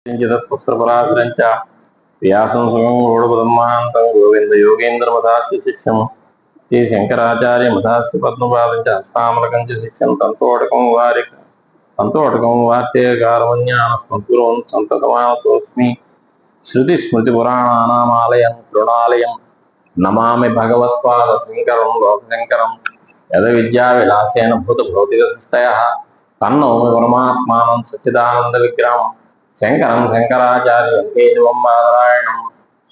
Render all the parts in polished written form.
పుత్రపరాశరంచ వ్యాసం సుగంగోడపదమాంతం గోవింద యోగేంద్ర మదాస్య శిష్యం శ్రీ శంకరాచార్య మదాస్య పద్మపాదంచ హస్తామలకంచ శిష్యం తంతోటకం వార్తేకారమజ్ఞాన సంతురోన్ సంతతమానతోస్మి శృతి స్మృతి పురాణానామాలయం కృణాలయం నమామి భగవత్పాద శంకరం లోకశంకరం యద విద్యా విలాసేన భూత భౌతిక సృష్టయ తన్నోమి పరమాత్మానం సచ్చిదానంద విగ్రహం శంకరం శంకరాచార్య కేశవం బాదరాయణం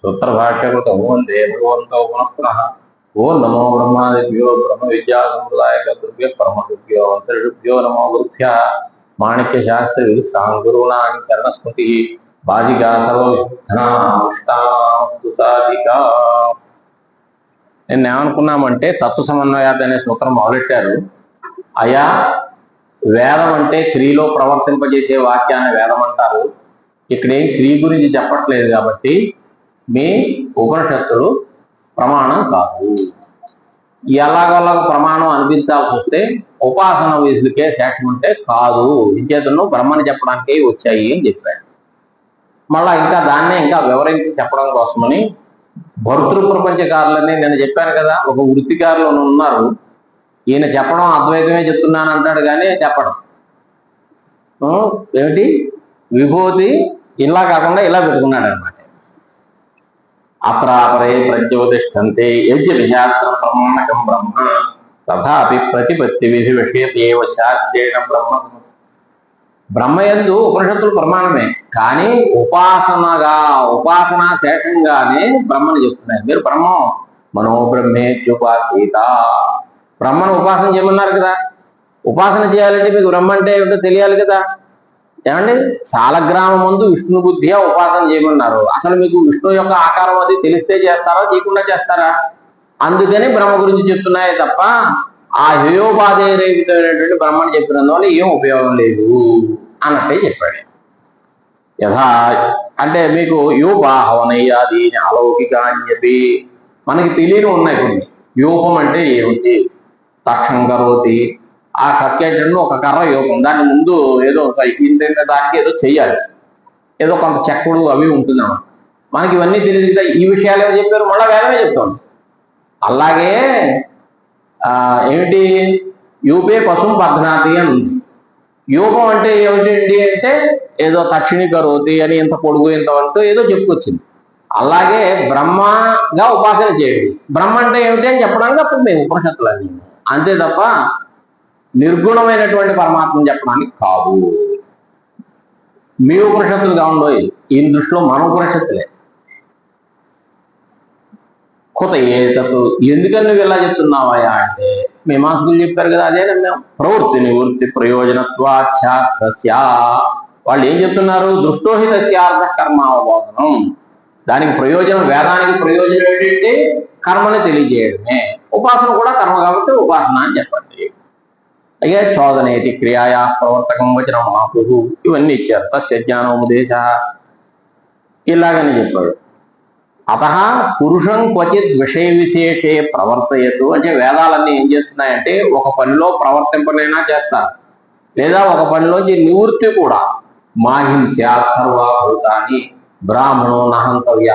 సూత్రభాష్యకృతం వందే భగవంతో పునః ఓం నమో బ్రహ్మాదిభ్యో బ్రహ్మ విద్యా సంప్రదాయకృభ్య పరమభ్యో అంతరిభ్యో నమో గురుభ్య మాణిక్య శాస్త్రి సాంగురుణాని కర్ణస్మృతి బాజిగా సర్వవిఘ్నాధికా. నేను ఏమనుకున్నామంటే తత్వ సమన్వయాత్ అనే సూత్రం మొదలెట్టారు. అయా వేదం అంటే క్రియలో ప్రవర్తింపజేసే వాక్యాన్ని వేదం అంటారు. ఇక్కడ ఏం క్రియ గురించి చెప్పట్లేదు కాబట్టి మీ ఉపనిషత్తులు ప్రమాణం కాదు. ఎలాగోలాగ ప్రమాణం అనిపించాల్సి వస్తే ఉపాసన విధులకే శాఖం ఉంటే కాదు, విద్యార్థులను బ్రహ్మని చెప్పడానికే వచ్చాయి అని చెప్పాడు. మళ్ళా ఇంకా దాన్నే ఇంకా వివరించి చెప్పడం కోసమని భర్తృ ప్రపంచకారులని నేను చెప్పాను కదా, ఒక వృత్తికారులు ఉన్నారు. ఈయన చెప్పడం అద్వైతమే చెప్తున్నాను అంటాడు కానీ చెప్పడం ఏమిటి విభూతి ఇలా కాకుండా ఇలా పెట్టుకున్నాడు అనమాట. అప్రాపరే ప్రజ్యోతిష్టంతే యజ్ఞశాస్త్ర ప్రమాణకం బ్రహ్మ తథాపి ప్రతిపత్తి విధి విషయతేవ శాస్త్రేణ బ్రహ్మ. బ్రహ్మయందు ఉపనిషత్తులు ప్రమాణమే, కానీ ఉపాసనా శేషంగానే బ్రహ్మని చెప్తున్నాయి. మీరు బ్రహ్మం మనోబ్రహ్మేత్యుపాసీత, బ్రహ్మను ఉపాసన చేయమన్నారు కదా. ఉపాసన చేయాలంటే మీకు బ్రహ్మ అంటే ఏమిటో తెలియాలి కదా. ఏమండి, సాలగ్రామం ముందు విష్ణు బుద్ధిగా ఉపాసన చేయమన్నారు. అసలు మీకు విష్ణు యొక్క ఆకారం అది తెలిస్తే చేస్తారా, చేయకుండా చేస్తారా? అందుకని బ్రహ్మ గురించి చెప్తున్నాయి తప్ప ఆ హేయోపాధేయరేవితమైనటువంటి బ్రహ్మని చెప్పినందువల్ల ఏం ఉపయోగం లేదు అన్నట్టే చెప్పాడు. యథా అంటే మీకు యోపాహవనయ్యాది అలౌకిక అని చెప్పి మనకి తెలియని ఉన్నాయి కొన్ని. యోపం అంటే ఏమిటి? తక్షం కరోతి, ఆ కక్కేటను ఒక కర్ర యోగం, దాని ముందు ఏదో ఇంత దానికి ఏదో చెయ్యాలి, ఏదో కొంత చెక్కడు అవి ఉంటుందన్నమాట. మనకి ఇవన్నీ తెలియదు కదా. ఈ విషయాలు ఏమో చెప్పారు, మళ్ళీ వేదమే చెప్తాం. అలాగే ఏమిటి యూపే పశుం పద్నాతి అని ఉంది. యూపం అంటే ఏమిటండి అంటే ఏదో తక్షిణి కరోతి అని ఇంత పొడుగు ఇంత అంటూ ఏదో చెప్పుకొచ్చింది. అలాగే బ్రహ్మగా ఉపాసన చేయండి. బ్రహ్మ అంటే ఏమిటి అని చెప్పడానికి అప్పుడు మేము ఉపనిషత్తులని, అంతే తప్ప నిర్గుణమైనటువంటి పరమాత్మని చెప్పడానికి కాదు. మీ ఉపనిషత్తులు కావండి, ఈ దృష్టిలో మన ఉపనిషత్తులే. కొత్త ఏతు ఎందుకని నువ్వు ఇలా చెప్తున్నావా అంటే మీమాంసకులు చెప్పారు కదా, అదేనా మేము ప్రవృత్తి నివృత్తి ప్రయోజనత్వాఖ్యాస్య. వాళ్ళు ఏం చెప్తున్నారు? దృష్టోహితస్యార్థ కర్మావబోధనం. దానికి ప్రయోజనం, వేదానికి ప్రయోజనం ఏంటంటే కర్మని తెలియజేయడమే. ఉపాసన కూడా కర్మ కాబట్టి ఉపాసన అని చెప్పండి. అయ్యే చోదనేతి క్రియాయా ప్రవర్తకం వచనం మాపు, ఇవన్నీ ఇచ్చారు. తస్య జ్ఞానోపదేశ ఇలాగని చెప్పాడు. అత పురుషం క్వచిత్ విషయ విశేషే ప్రవర్తయతు అంటే వేదాలన్నీ ఏం చేస్తున్నాయంటే ఒక పనిలో ప్రవర్తింపనైనా చేస్తారు, లేదా ఒక పనిలోంచి నివృత్తి కూడా. మాహింస్యాత్ సర్వభూతాని బ్రాహ్మణో నహంతవ్య,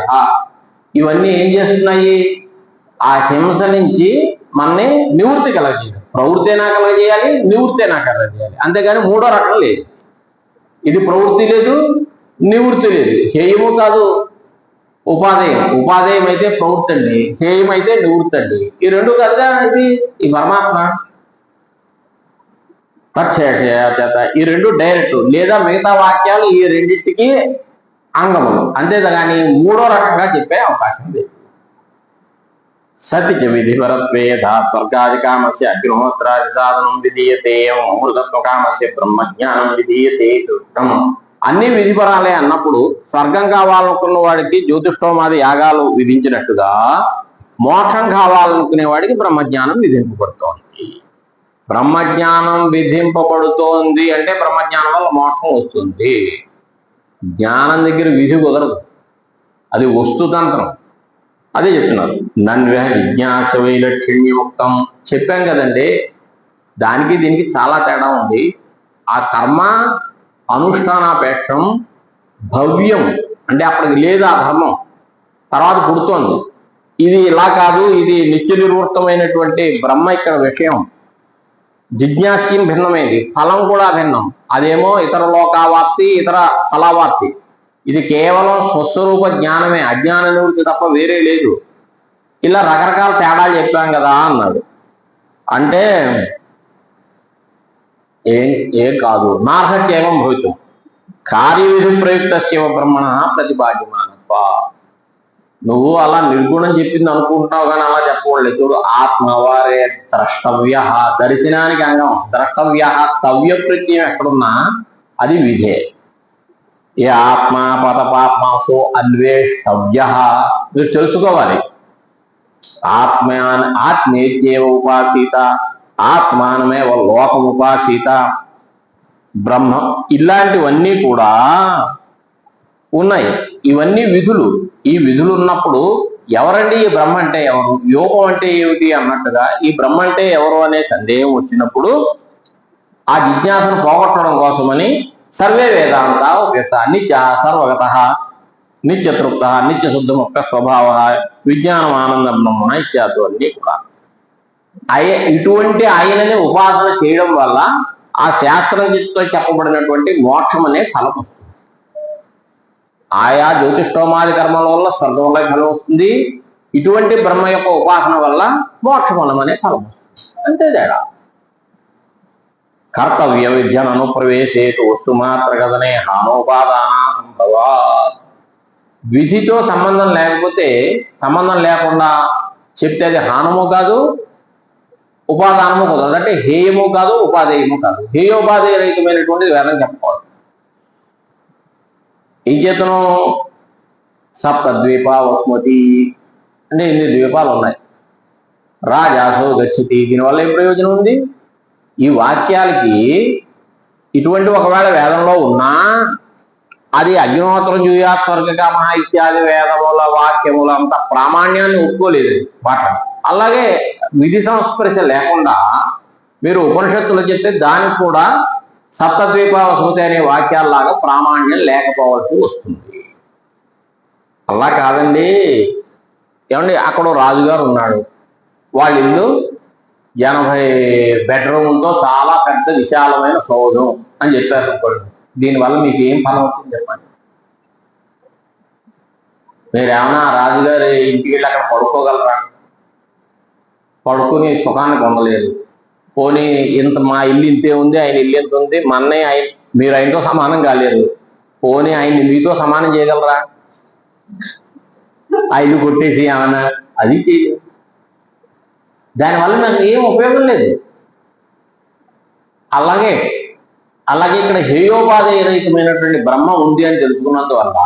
ఇవన్నీ ఏం చేస్తున్నాయి? ఆ హింస నుంచి మనని నివృత్తి కలగజేయాలి. ప్రవృత్తి అయినా కలగజేయాలి, నివృత్తి అయినా కలగజేయాలి. అంతేగాని మూడో రకం లేదు. ఇది ప్రవృత్తి లేదు, నివృత్తి లేదు. హేయము కాదు ఉపాధేయం. ఉపాధేయం అయితే ప్రవృత్తి అండి, హేయం అయితే నివృత్తి అండి. ఈ రెండు కదా ఇది ఈ పరమాత్మ. చేత ఈ రెండు డైరెక్ట్, లేదా మిగతా వాక్యాలు ఈ రెండింటికి అంగములు, అంతేగాని మూడో రకంగా చెప్పే అవకాశం లేదు. సతి విధివరత్వేద స్వర్గాది కామస్య అగ్నిహోత్రాది సాధనం విధీయతే, అమృతత్వ కామస్య బ్రహ్మజ్ఞానం విధీయతే. అన్ని విధిపరాలే అన్నప్పుడు స్వర్గం కావాలనుకున్న వాడికి జ్యోతిష్ఠోమాది యాగాలు విధించినట్టుగా మోక్షం కావాలనుకునే వాడికి బ్రహ్మజ్ఞానం విధింపబడుతోంది. బ్రహ్మజ్ఞానం విధింపబడుతోంది అంటే బ్రహ్మజ్ఞానం వల్ల మోక్షం వస్తుంది. జ్ఞానం దగ్గర విధి కుదరదు, అది వస్తుతంత్రం. అదే చెప్తున్నారు. నన్వే విజ్ఞాస వైలక్షణ్యముక్తం చెప్పాం కదండి. దానికి దీనికి చాలా తేడా ఉంది. ఆ కర్మ అనుష్ఠానాపేక్షం భవ్యం అంటే అప్పటికి లేదు ఆ ధర్మం, తర్వాత పుడుతోంది. ఇది ఇలా కాదు, ఇది నిత్య నిర్వృత్తమైనటువంటి బ్రహ్మ ఇక్కడ విషయం. జిజ్ఞాస్యం భిన్నమైంది, ఫలం కూడా భిన్నం. అదేమో ఇతర లోకావాప్తి, ఇతర ఫలావాప్తి. ఇది కేవలం స్వస్వరూప జ్ఞానమే, అజ్ఞాన నివృత్తి తప్ప వేరే లేదు. ఇలా రకరకాల తేడాలు చెప్పాం కదా అన్నాడు. అంటే ఏం కాదు, నార్హత్యేవం భవితం కార్యవిధి ప్రయుక్త శివ బ్రహ్మణ ప్రతిపాద్యమానత్వ. నువ్వు అలా నిర్గుణం చెప్పింది అనుకుంటున్నావు, కానీ అలా చెప్పకూడదు. చూడు, ఆత్మవారే ద్రష్టవ్య, దర్శనానికి అంగం. ద్రష్టవ్య తవ్య ప్రత్యయం ఎక్కడున్నా అది విధే. ఏ ఆత్మ పతపాత్మాసో అన్వేష్టవ్య, మీరు తెలుసుకోవాలి. ఆత్మేత్యేవ ఉపాసీత, ఆత్మానమేవ లోకం ఉపాసీత, బ్రహ్మ. ఇలాంటివన్నీ కూడా ఉన్నాయి. ఇవన్నీ విధులు. ఈ విధులు ఉన్నప్పుడు ఎవరండి ఈ బ్రహ్మ అంటే ఎవరు, యోగం అంటే ఏమిటి అన్నట్టుగా ఈ బ్రహ్మ అంటే ఎవరు అనే సందేహం వచ్చినప్పుడు ఆ జిజ్ఞాసను పోగొట్టడం కోసమని సర్వే వేదాంత ఉపయుక్త నిత్య సర్వగత నిత్యతృప్త నిత్యశుద్ధముక్త స్వభావ విజ్ఞానం ఆనంద బ్రహ్మణ ఇత్యాదు అన్నీ కూడా ఇటువంటి ఆయనని ఉపాసన చేయడం వల్ల ఆ శాస్త్రంతో చెప్పబడినటువంటి మోక్షం అనే ఫలం వస్తుంది. ఆయా జ్యోతిష్టోమాది కర్మల వల్ల స్వర్గంలో ఫలం వస్తుంది. ఇటువంటి బ్రహ్మ యొక్క ఉపాసన వల్ల మోక్ష ఫలం అనే ఫలం వస్తుంది. అంతే తేడా. కర్తవ్య విద్యను అనుప్రవేశేతు వస్తు మాత్ర కదనే హానోపాదాన సంభవా. విధితో సంబంధం లేకపోతే, సంబంధం లేకుండా చెప్తే అది హానము కాదు, ఉపాదానము కాదు. అంటే హేయము కాదు, ఉపాధేయము కాదు. హేయోపాధేయ రహితమైనటువంటిది వేదం చెప్పకూడదు. ఈ చేతను సప్తద్వీప వస్మతి అంటే 8 ద్వీపాలు ఉన్నాయి. రాజాసో గచ్చతి, దీనివల్ల ఏం ప్రయోజనం ఉంది? ఈ వాక్యాలకి ఇటువంటి ఒకవేళ వేదంలో ఉన్నా అది అగ్నిహోత్రం జూయా స్వర్గకామ ఇత్యాది వేదముల వాక్యముల అంత ప్రామాణ్యాన్ని ఒప్పుకోలేదు పాట. అలాగే విధి సంస్పర్శ లేకుండా మీరు ఉపనిషత్తులు చెప్తే దానికి కూడా సప్తద్వీపావసృతి అనే వాక్యాల్లాగా ప్రామాణ్యం లేకపోవాల్సి వస్తుంది. అలా కాదండి. ఏమండి, అక్కడ రాజుగారు ఉన్నాడు, వాళ్ళ ఇల్లు 80 బెడ్రూమ్లతో చాలా పెద్ద విశాలమైన సౌధం అని చెప్పారు అనుకోండి. దీనివల్ల మీకు ఏం ఫలం అవుతుంది చెప్పండి? మీరేమన్నా రాజుగారి ఇంటికి వెళ్ళి అక్కడ పడుకోగలరా? పడుకుని సుఖాన్ని పొందలేదు. పోనీ మా ఇల్లు ఇంతే ఉంది, ఆయన ఇల్లు ఎంత ఉంది, మన్నే మీరు ఆయనతో సమానం కాలేరు. పోనీ ఆయన్ని మీతో సమానం చేయగలరా? ఆ ఇల్లు కొట్టేసి ఏమన్నా అది చేయలేదు. దానివల్ల నాకు ఏం ఉపయోగం లేదు. అలాగే ఇక్కడ హేయోపాధేయ రహితమైనటువంటి బ్రహ్మ ఉంది అని తెలుసుకున్నందువల్ల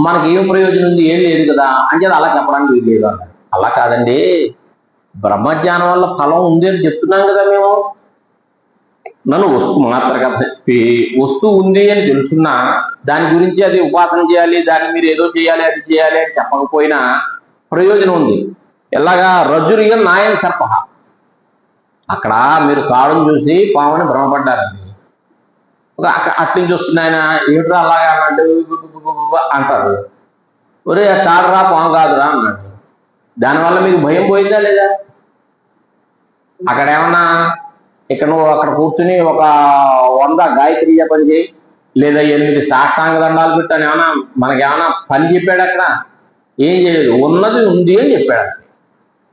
మనకి ఏం ప్రయోజనం ఉంది? ఏం లేదు కదా అంటే అలా చెప్పడానికి వీలు లేదు అన్నాడు. అలా కాదండి, బ్రహ్మజ్ఞానం వల్ల ఫలం ఉంది అని చెప్తున్నాం కదా మేము. నన్ను వస్తు మాత్రగా వస్తువు ఉంది అని తెలుసున్నా దాని గురించి అది ఉపాసన చేయాలి, దాన్ని మీరు ఏదో చేయాలి, అది చేయాలి అని చెప్పకపోయినా ప్రయోజనం ఉంది. ఎలాగా? రజ్జురియ నాయన సర్ప. అక్కడ మీరు కాడును చూసి పాముని భ్రమపడ్డారండి. అట్నుంచి వస్తుంది ఆయన, ఏమిట్రా అలాగా అన్నాడు అంటారు. ఒరే కాడురా పాము కాదురా అన్నాడు. దానివల్ల మీకు భయం పోయిందా లేదా? అక్కడ ఏమన్నా ఇక్కడ నువ్వు అక్కడ కూర్చుని ఒక 100 గాయత్రి జపం చేయి, లేదా 8 సాష్టాంగ దండాలు పెట్టాను, ఏమన్నా మనకేమన్నా పని చెప్పాడు? అక్కడ ఏం చేయలేదు. ఉన్నది ఉంది అని చెప్పాడు.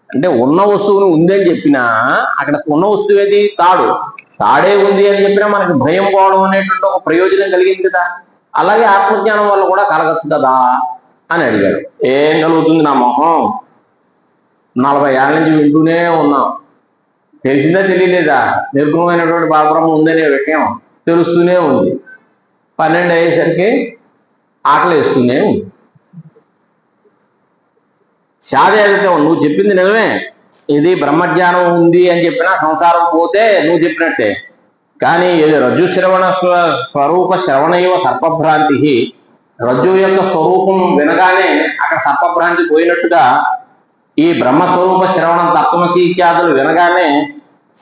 అంటే ఉన్న వస్తువును ఉంది అని చెప్పినా అక్కడ ఉన్న వస్తువు ఏది? తాడే ఉంది అని చెప్పినా మనకి భయం పోవడం అనేటువంటి ఒక ప్రయోజనం కలిగింది కదా. అలాగే ఆత్మజ్ఞానం వల్ల కూడా కలగచ్చు కదా అని అడిగాడు. ఏం కలుగుతుంది? నా మొహం 40 ఏళ్ళ నుంచి వింటూనే ఉన్నాం. తెలిసిందా తెలియలేదా? నిర్గుణమైనటువంటి పరబ్రహ్మ ఉందనే విషయం తెలుస్తూనే ఉంది. 12 అయ్యేసరికి ఆకలి వేస్తూనే ఉంది. శాదేదతో నువ్వు చెప్పింది నిజమే, ఇది బ్రహ్మజ్ఞానం ఉంది అని చెప్పినా సంసారం పోతే నువ్వు చెప్పినట్టే. కానీ ఇది రజ్జు శ్రవణ స్వరూప శ్రవణయవ సర్పభ్రాంతి. రజ్జు యొక్క స్వరూపం వినగానే అక్కడ సర్పభ్రాంతి పోయినట్టుగా ఈ బ్రహ్మస్వరూప శ్రవణం తత్వమసి ఇత్యాదులు వినగానే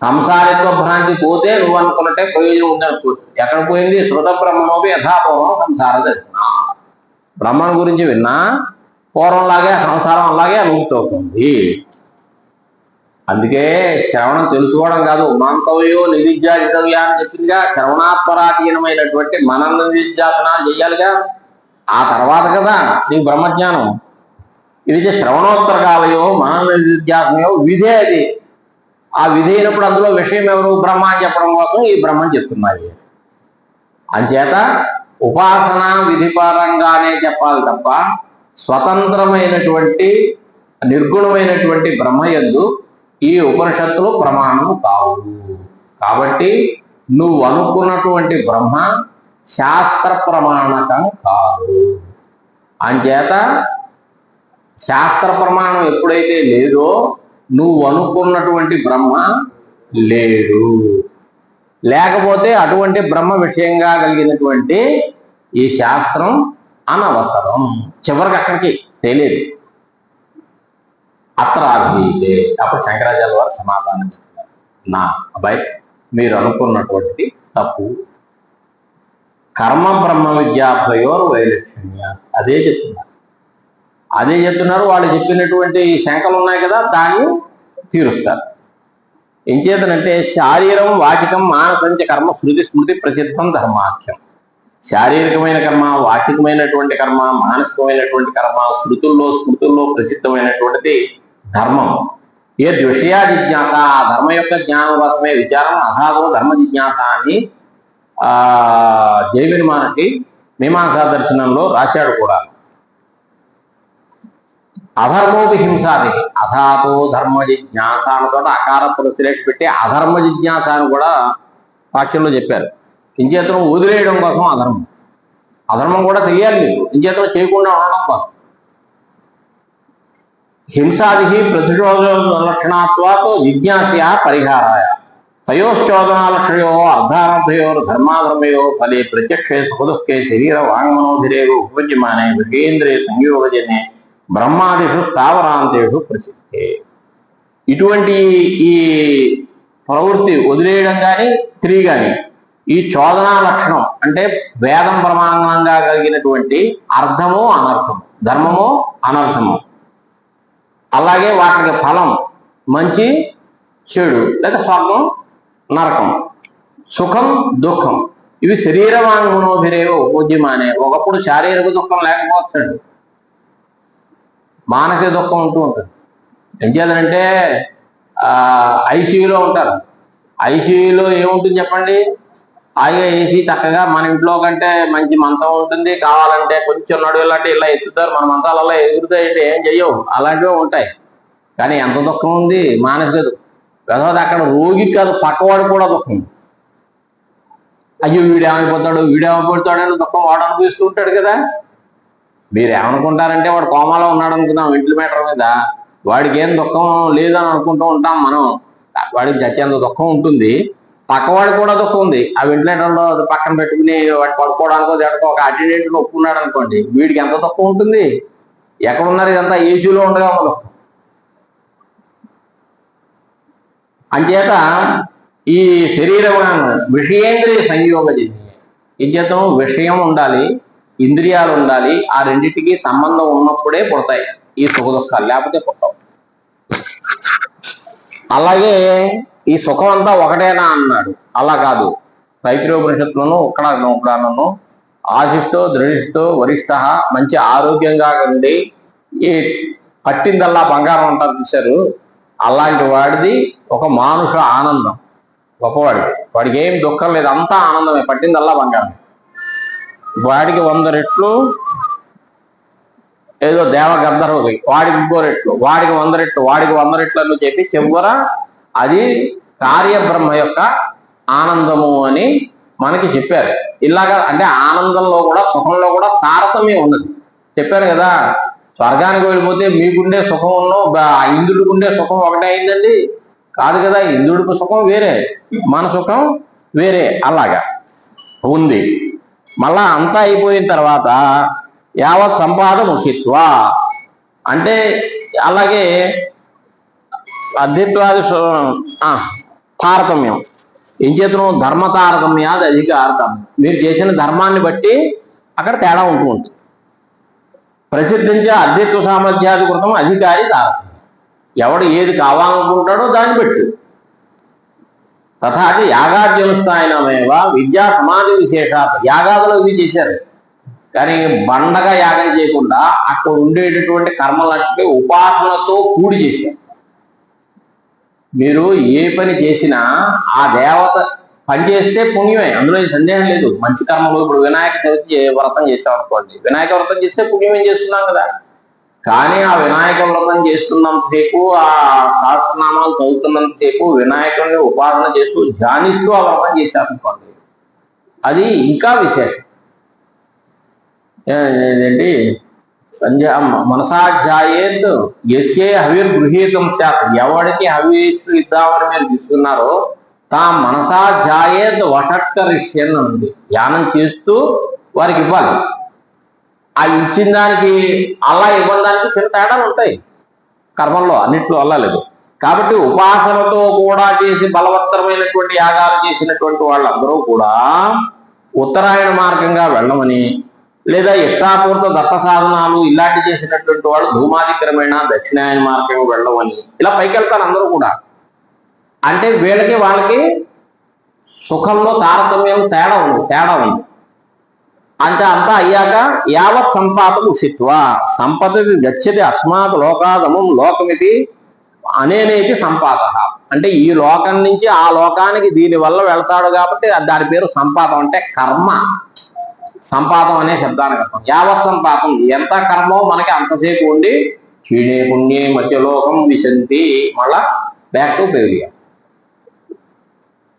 సంసారిత్వ భ్రాంతి పోతే నువ్వు అనుకున్నట్టే ప్రయోజనం ఉందనుకో. ఎక్కడ పోయింది? శృత బ్రహ్మణోపి యథాపూర్వం సంసార దర్శన. బ్రహ్మను గురించి విన్నా పూర్వంలాగే సంసారం అలాగే అనుభూతవుతుంది. అందుకే శ్రవణం తెలుసుకోవడం కాదు, మంతవ్యో నిధిధ్యాసితవ్యా అని చెప్పిందిగా. శ్రవణాత్పరాధీనమైనటువంటి మనన నిధిధ్యాసనాలు చేయాలిగా. ఆ తర్వాత కదా నీకు బ్రహ్మజ్ఞానం. ఇది శ్రవణోత్తర కాలయో మనన నిధిధ్యాసనయో విధే. అది ఆ విధి అయినప్పుడు అందులో విషయం ఎవరు? బ్రహ్మ అని చెప్పడం కోసం ఈ బ్రహ్మని చెప్తున్నాయి. అంచేత ఉపాసన విధిపరంగానే చెప్పాలి తప్ప స్వతంత్రమైనటువంటి నిర్గుణమైనటువంటి బ్రహ్మయందు ఈ ఉపనిషత్తులు ప్రమాణం కావు. కాబట్టి నువ్వు అనుకున్నటువంటి బ్రహ్మ శాస్త్ర ప్రమాణకం కాదు. అంచేత శాస్త్ర ప్రమాణం ఎప్పుడైతే లేదో నువ్వు అనుకున్నటువంటి బ్రహ్మ లేడు. లేకపోతే అటువంటి బ్రహ్మ విషయంగా కలిగినటువంటి ఈ శాస్త్రం అనవసరం. చివరికి అక్కడికి తెలియదు. అత్రాధీతే. అప్పుడు శంకరాచార్య వారు సమాధానం చెప్తారు, నా అబ్బాయి మీరు అనుకున్నటువంటి తప్పు. కర్మ బ్రహ్మ విద్యాభయోర్ వైలక్షణ్య. అదే చెప్తున్నారు. వాళ్ళు చెప్పినటువంటి శంకలు ఉన్నాయి కదా, దాన్ని తీరుస్తారు. ఏం చేతనంటే శారీరం వాచికం మానసంచ కర్మ శృతి స్మృతి ప్రసిద్ధం ధర్మాఖ్యం. శారీరకమైన కర్మ, వాచికమైనటువంటి కర్మ, మానసికమైనటువంటి కర్మ, స్మృతుల్లో ప్రసిద్ధమైనటువంటిది ధర్మం. ఏ విషయా జిజ్ఞాస, ఆ ధర్మ యొక్క జ్ఞానం కోసమే విచారం. అథాదో ధర్మ జిజ్ఞాస అని జైమినిమానకి మీమాంసా దర్శనంలో రాశాడు కూడా. అధర్మోపి హింసాది. అథాతో ధర్మ జిజ్ఞాస అని కూడా అకార ప్రశ్లేష పెట్టి అధర్మ జిజ్ఞాస అని కూడా వాక్యంలో చెప్పారు. ఇంచేతనం వదిలేయడం కోసం అధర్మం. అధర్మం కూడా తెలియాలి మీకు, ఇంచేతనం చేయకుండా ఉండడం కోసం. హింసాది ప్రతిశోధలక్షణాత్వాతో జిజ్ఞాసయ పరిహారాయ తయోశ్చోదనాలక్షయో అర్ధానర్థయో ధర్మాధర్మయో ఫలే ప్రత్యక్షే సుఖదుఃఖే శరీర వాంగ్మనోధిరేవ ఉపజ్యమానే విషేంద్రియ సంయోగజనే బ్రహ్మాదిషు స్థావరాంతేషు ప్రసిద్ధే. ఇటువంటి ఈ ప్రవృత్తి వదిలేయడం కానీ తిరిగి కానీ ఈ చోదనా లక్షణం అంటే వేదం ప్రమాణంగా కలిగినటువంటి అర్థము అనర్థము, ధర్మము అనర్థము, అలాగే వాటికి ఫలం మంచి చెడు లేదా స్వర్గం నరకం, సుఖం దుఃఖం, ఇవి శరీరవాంగ్మనోభిరేవ ఉపజ్యమానే. ఒకప్పుడు శారీరక దుఃఖం లేకపోవచ్చండి, మానసిక దుఃఖం ఉంటూ ఉంటుంది. ఏం చేయాలంటే ఐసీయూలో ఉంటారు. ఐసీయూలో ఏముంటుంది చెప్పండి? హాయిగా ఏసీ చక్కగా మన ఇంట్లో కంటే మంచి మంచం ఉంటుంది. కావాలంటే కొంచెం నడువు ఇలాంటి ఇలా ఎత్తుతారు. మన మంచాలలో ఎగురుతాయంటే ఏం చెయ్యవు, అలాంటివి ఉంటాయి. కానీ ఎంత దుఃఖం ఉంది మానసిక దుఃఖం. తర్వాత అక్కడ రోగికి కాదు, పక్కవాడు కూడా దుఃఖం. అయ్యో వీడేమైపోతాడు అని దుఃఖం వాడు అనుభవిస్తూ ఉంటాడు కదా. మీరు ఏమనుకుంటారంటే వాడు కోమాలో ఉన్నాడు అనుకుందాం వెంటిలేటర్ మీద, వాడికి ఏం దుఃఖం లేదని అనుకుంటూ ఉంటాం మనం. వాడికి చచ్చేంత దుఃఖం ఉంటుంది, పక్కవాడు కూడా దుఃఖం ఉంది. ఆ వెంటిలేటర్లో పక్కన పెట్టుకుని వాడు పడుకోవడానికో దేనికో ఒక అటెండెంట్ ఒప్పుకున్నాడు అనుకోండి, వీడికి ఎంత దుఃఖం ఉంటుంది. ఎక్కడున్నారు? ఇదంతా ఏసీలో ఉండగా ఉన్న దుఃఖం. అంచేత ఈ శరీరం విషయేంద్రియ సంయోగజన్య. ఇంచేతం విషయం ఉండాలి, ఇంద్రియాలు ఉండాలి. ఆ రెండింటికి సంబంధం ఉన్నప్పుడే పుడతాయి ఈ సుఖ దుఃఖాలు, లేకపోతే పుట్టవు. అలాగే ఈ సుఖం అంతా ఒకటేనా అన్నాడు. అలా కాదు. తైత్రీయోపనిషత్తులను ఉక్కడాలను ఆశిష్టో దృఢిష్టో వరిష్ట, మంచి ఆరోగ్యంగా ఉండి ఈ పట్టిందల్లా బంగారం అంటారు చూశారు, అలాంటి వాడిది ఒక మానుష ఆనందం గొప్పవాడికి. వాడికి ఏం దుఃఖం లేదు, అంతా ఆనందమే, పట్టిందల్లా బంగారం. వాడికి 100 రెట్లు ఏదో దేవ గంధర్వుడి, వాడికి 3 రెట్లు, వాడికి 100 రెట్లు, వాడికి 100 రెట్లు అని చెప్పి చివర అది కార్యబ్రహ్మ యొక్క ఆనందము అని మనకి చెప్పారు. ఇలాగా అంటే ఆనందంలో కూడా సుఖంలో కూడా తారతమ్యం ఉన్నది చెప్పారు కదా. స్వర్గానికి వెళ్ళిపోతే మీకుండే సుఖం ఇంద్రుడికి ఉండే సుఖం ఒకటే అయిందండి? కాదు కదా. ఇంద్రుడికి సుఖం వేరే, మన సుఖం వేరే, అలాగా ఉంది. మళ్ళా అంతా అయిపోయిన తర్వాత యావత్ సంపాద ముషిత్వ అంటే అలాగే అద్విత్వాది తారతమ్యం. ఏం చేతను? ధర్మ తారతమ్యాది అధికారతం. మీరు చేసిన ధర్మాన్ని బట్టి అక్కడ తేడా ఉంటూ ఉంటుంది. ప్రసిద్ధించే అద్వైత్వ సామర్థ్యాది కృతం అధికారి తారతమ్యం. ఎవడు ఏది కావాలనుకుంటాడో దాన్ని బట్టి. తథాచి యాగాద్యనుష్ఠాయనమేవ విద్యా సమాధి విశేషాత్. యాగాదులు ఇవి చేశారు, కానీ బండగా యాగం చేయకుండా అక్కడ ఉండేటటువంటి కర్మలకి ఉపాసనతో కూడి చేశారు. మీరు ఏ పని చేసినా ఆ దేవత పని చేస్తే పుణ్యమే, అందులో సందేహం లేదు. మంచి కర్మలు, ఇప్పుడు వినాయక చవితి వ్రతం చేసామనుకోండి, వినాయక వ్రతం చేస్తే పుణ్యమేం చేస్తున్నాం కదా. కానీ ఆ వినాయక వ్రతం చేస్తున్నంతసేపు, ఆ సహస్రనామాలు చదువుతున్నంతసేపు వినాయకుడిని ఉపాసన చేస్తూ ధ్యానిస్తూ ఆ వ్రతం చేశారనుకోండి, అది ఇంకా విశేషం. ఏంటండి? సంధ్యా మనసాధ్యాయేత్ యస్యే హవిర్గృహీతం శాత్. ఎవరికి హవిస్సు ఇద్దామని మీరు తీసుకున్నారో తా మనసాధ్యాయేత్ వషట్కరిష్యన్ ఉంది. ధ్యానం చేస్తూ వారికి ఇవ్వాలి. ఆ ఇచ్చిన దానికి అలా ఇవ్వని దానికి చిన్న తేడాలు ఉంటాయి కర్మల్లో, అన్నిట్లో అలా లేదు. కాబట్టి ఉపాసనతో కూడా చేసి బలవత్తరమైనటువంటి యాగాలు చేసినటువంటి వాళ్ళందరూ కూడా ఉత్తరాయణ మార్గంగా వెళ్ళమని, లేదా ఇష్టాపూర్త దత్త సాధనాలు ఇలాంటి చేసినటువంటి వాళ్ళు ధూమాధిక్రమేణ దక్షిణాయన మార్గంగా వెళ్ళమని, ఇలా పైకి వెళ్తారు అందరూ కూడా. అంటే వీళ్ళకి వాళ్ళకి సుఖంలో తారతమ్యం తేడా ఉంది. అంటే అంతా అయ్యాక యావత్ సంపాదం ఉషిత్వ సంపదకి గచ్చతి అస్మాత్ లోకాదమం లోకమితి అనేనేది సంపాద. అంటే ఈ లోకం నుంచి ఆ లోకానికి దీని వల్ల వెళ్తాడు కాబట్టి దాని పేరు సంపాదం. అంటే కర్మ సంపాదం అనే శబ్దానికి అర్థం. యావత్ సంపాదం, ఎంత కర్మో మనకి అంతసేపు ఉండి క్షీణే పుణ్యే మధ్యలోకం విశంతి. మళ్ళా బ్యాక్ టు పేరియా.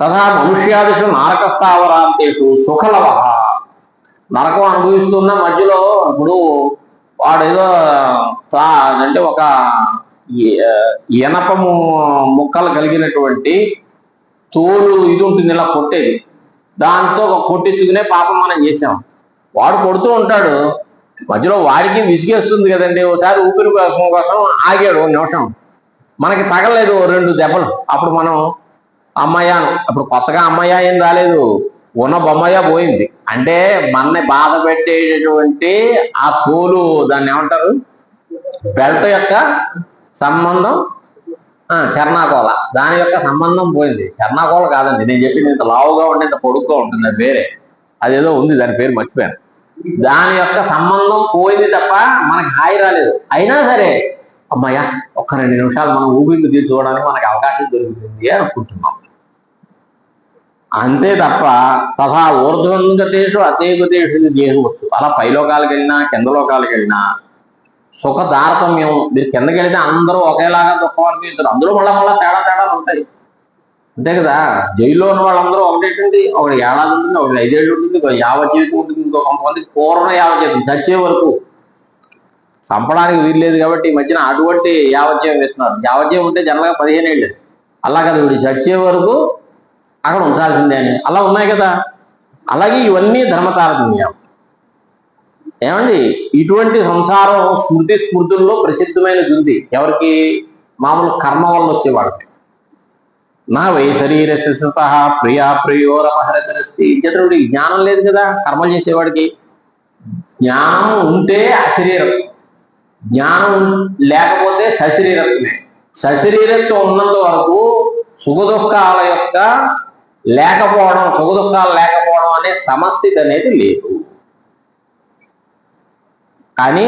తథా మనుష్యాదిషు నారకస్థావరాంతేషు సుఖలవ. నరకం అనుభవిస్తున్న మధ్యలో ఇప్పుడు వాడేదో అంటే ఒక ఎనపము ముక్కలు కలిగినటువంటి తోలు ఇది ఉంటుంది, ఇలా కొట్టేది, దాంతో కొట్టించుకునే పాపం మనం చేసాం. వాడు కొడుతూ ఉంటాడు, మధ్యలో వాడికి విసిగేస్తుంది కదండి. ఒకసారి ఊపిరి కోసం ఆగాడు నిమిషం, మనకి తగలేదు 2 దెబ్బలు. అప్పుడు మనం అమ్మయ్యాను, అప్పుడు కొత్తగా అమ్మయ్య ఏం రాలేదు, ఉన్న బొమ్మయ్య పోయింది. అంటే మనని బాధ పెట్టేటటువంటి ఆ తోలు, దాన్ని ఏమంటారు, బెల్ట్ యొక్క సంబంధం, చర్నాకోల, దాని యొక్క సంబంధం పోయింది. చర్నాకోల కాదండి నేను చెప్పింది, ఇంత లావుగా ఉంటే ఇంత పొడుగ్గా ఉంటుంది, అది వేరే, అదేదో ఉంది దాని పేరు మర్చిపోయాను. దాని యొక్క సంబంధం పోయింది తప్ప మనకి హాయి రాలేదు. అయినా సరే అమ్మాయ్య ఒక్క 2 నిమిషాలు మనం ఊపిరి తీర్చుకోవడానికి మనకు అవకాశం దొరుకుతుంది అనుకుంటున్నాం, అంతే తప్ప తథా ఊర్ధ్వగతేషు అతేగతేషు చేయవచ్చు. అలా పైలోకాలకు వెళ్ళినా కింద లోకాలకు వెళ్ళినా సుఖ తారతమ్యం. మీరు కిందకి వెళితే అందరూ ఒకేలాగా దుఃఖం అనిపిస్తారు, అందులో మళ్ళా తేడాలు ఉంటాయి, అంతే కదా. జైల్లో ఉన్న వాళ్ళందరూ ఒకటేంటి, ఒకటి ఏడాది ఉంటుంది, ఒకటి 5 ఏళ్ళు ఉంటుంది, ఇంకో యావజ్జీవితం ఉంటుంది, ఇంకో కొంతమందికి పూర్ణ యావజ్జీవితం, చచ్చే వరకు. చంపడానికి వీల్లేదు కాబట్టి ఈ మధ్యన అటువంటి యావజ్జీవం వేస్తున్నారు. యావజ్జీవం ఉంటే జనరల్గా 15 ఏళ్ళు, అలా కదా వీడు చచ్చే వరకు అక్కడ ఉంచాల్సిందే అని అలా ఉన్నాయి కదా. అలాగే ఇవన్నీ ధర్మతారతమ్యం. ఏమండి, ఇటువంటి సంసారం స్మృతుల్లో ప్రసిద్ధమైనది ఉంది. ఎవరికి? మామూలు కర్మ వల్ల వచ్చేవాళ్ళకి. నా వై శరీరస్య సుతః ప్రియా ప్రియోరపహరతరస్తి. ఇతరుడి జ్ఞానం లేదు కదా కర్మ చేసేవాడికి. జ్ఞానం ఉంటే అశరీరత్వం, జ్ఞానం లేకపోతే సశరీరత్వమే. సశరీరత్వం ఉన్నంత వరకు సుఖదుఖాల యొక్క లేకపోవడం, సుఖదుఖాలు లేకపోవడం అనే సమస్థితి అనేది లేదు. కానీ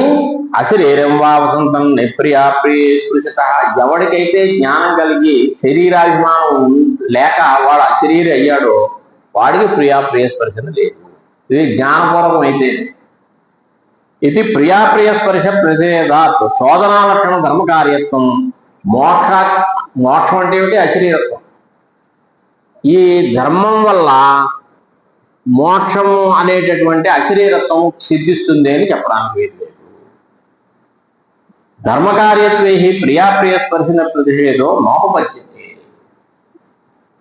అశరీరం వా వసంతం నిప్రియా ప్రియ స్పృశత. ఎవరికైతే జ్ఞానం కలిగి శరీరాభిమానం లేక వాడు అశరీరి అయ్యాడో వాడికి ప్రియ స్పర్శన లేదు. ఇది జ్ఞానపూర్వకం అయితే. ఇది ప్రియ స్పర్శ ప్రసేదాత్ శోధనా లక్షణ ధర్మకార్యత్వం. మోక్షం అంటే ఏమిటి? అశరీరత్వం. ఈ ధర్మం వల్ల మోక్షము అనేటటువంటి అశరీరత్వం సిద్ధిస్తుంది అని చెప్పడానికి లేదు. ధర్మకార్యత్వే ప్రియ స్పర్శన ప్రతిషేధో నోపపద్యతే.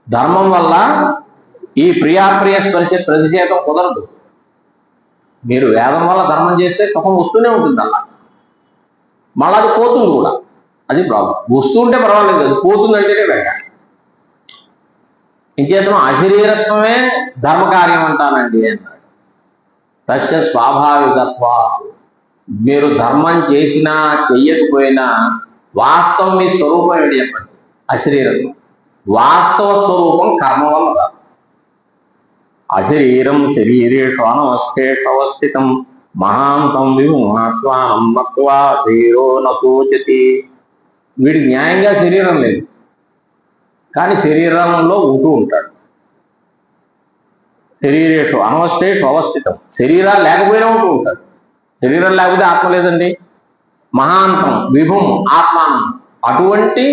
ధర్మం వల్ల ఈ ప్రియ స్పర్శ ప్రతిషేధం కుదరదు. మీరు వేదం వల్ల ధర్మం చేస్తే సుఖం వస్తూనే ఉంటుంది, అలా మళ్ళీ అది పోతుంది కూడా. అది ప్రాబ్లం. వస్తుంటే పర్వాలేదు, అది పోతుందంటేనే వేగ. ఇంకేతను అశరీరత్వమే ధర్మకార్యం అంటానండి అన్నాడు. తస్య స్వాభావికత్వా, మీరు ధర్మం చేసినా చెయ్యకపోయినా వాస్తవం మీ స్వరూపం ఏంటి చెప్పండి. అశరీరత్వం వాస్తవ స్వరూపం కర్మ వల్ల కాదు. అశరీరం శరీరేషు అనవస్థేషు అవస్థితం మహాంతం విభుమాత్మానం మత్వా ధీరో నోచతి. వీడికి న్యాయంగా శరీరం లేదు, కానీ శరీరంలో ఉంటూ ఉంటాడు. శరీరేషు అనవస్థేషు అవస్థితం, శరీరాలు లేకపోయినా ఉంటూ ఉంటాడు. శరీరం లేకపోతే ఆత్మ లేదండి. మహాంతం విభుం ఆత్మానం, అటువంటి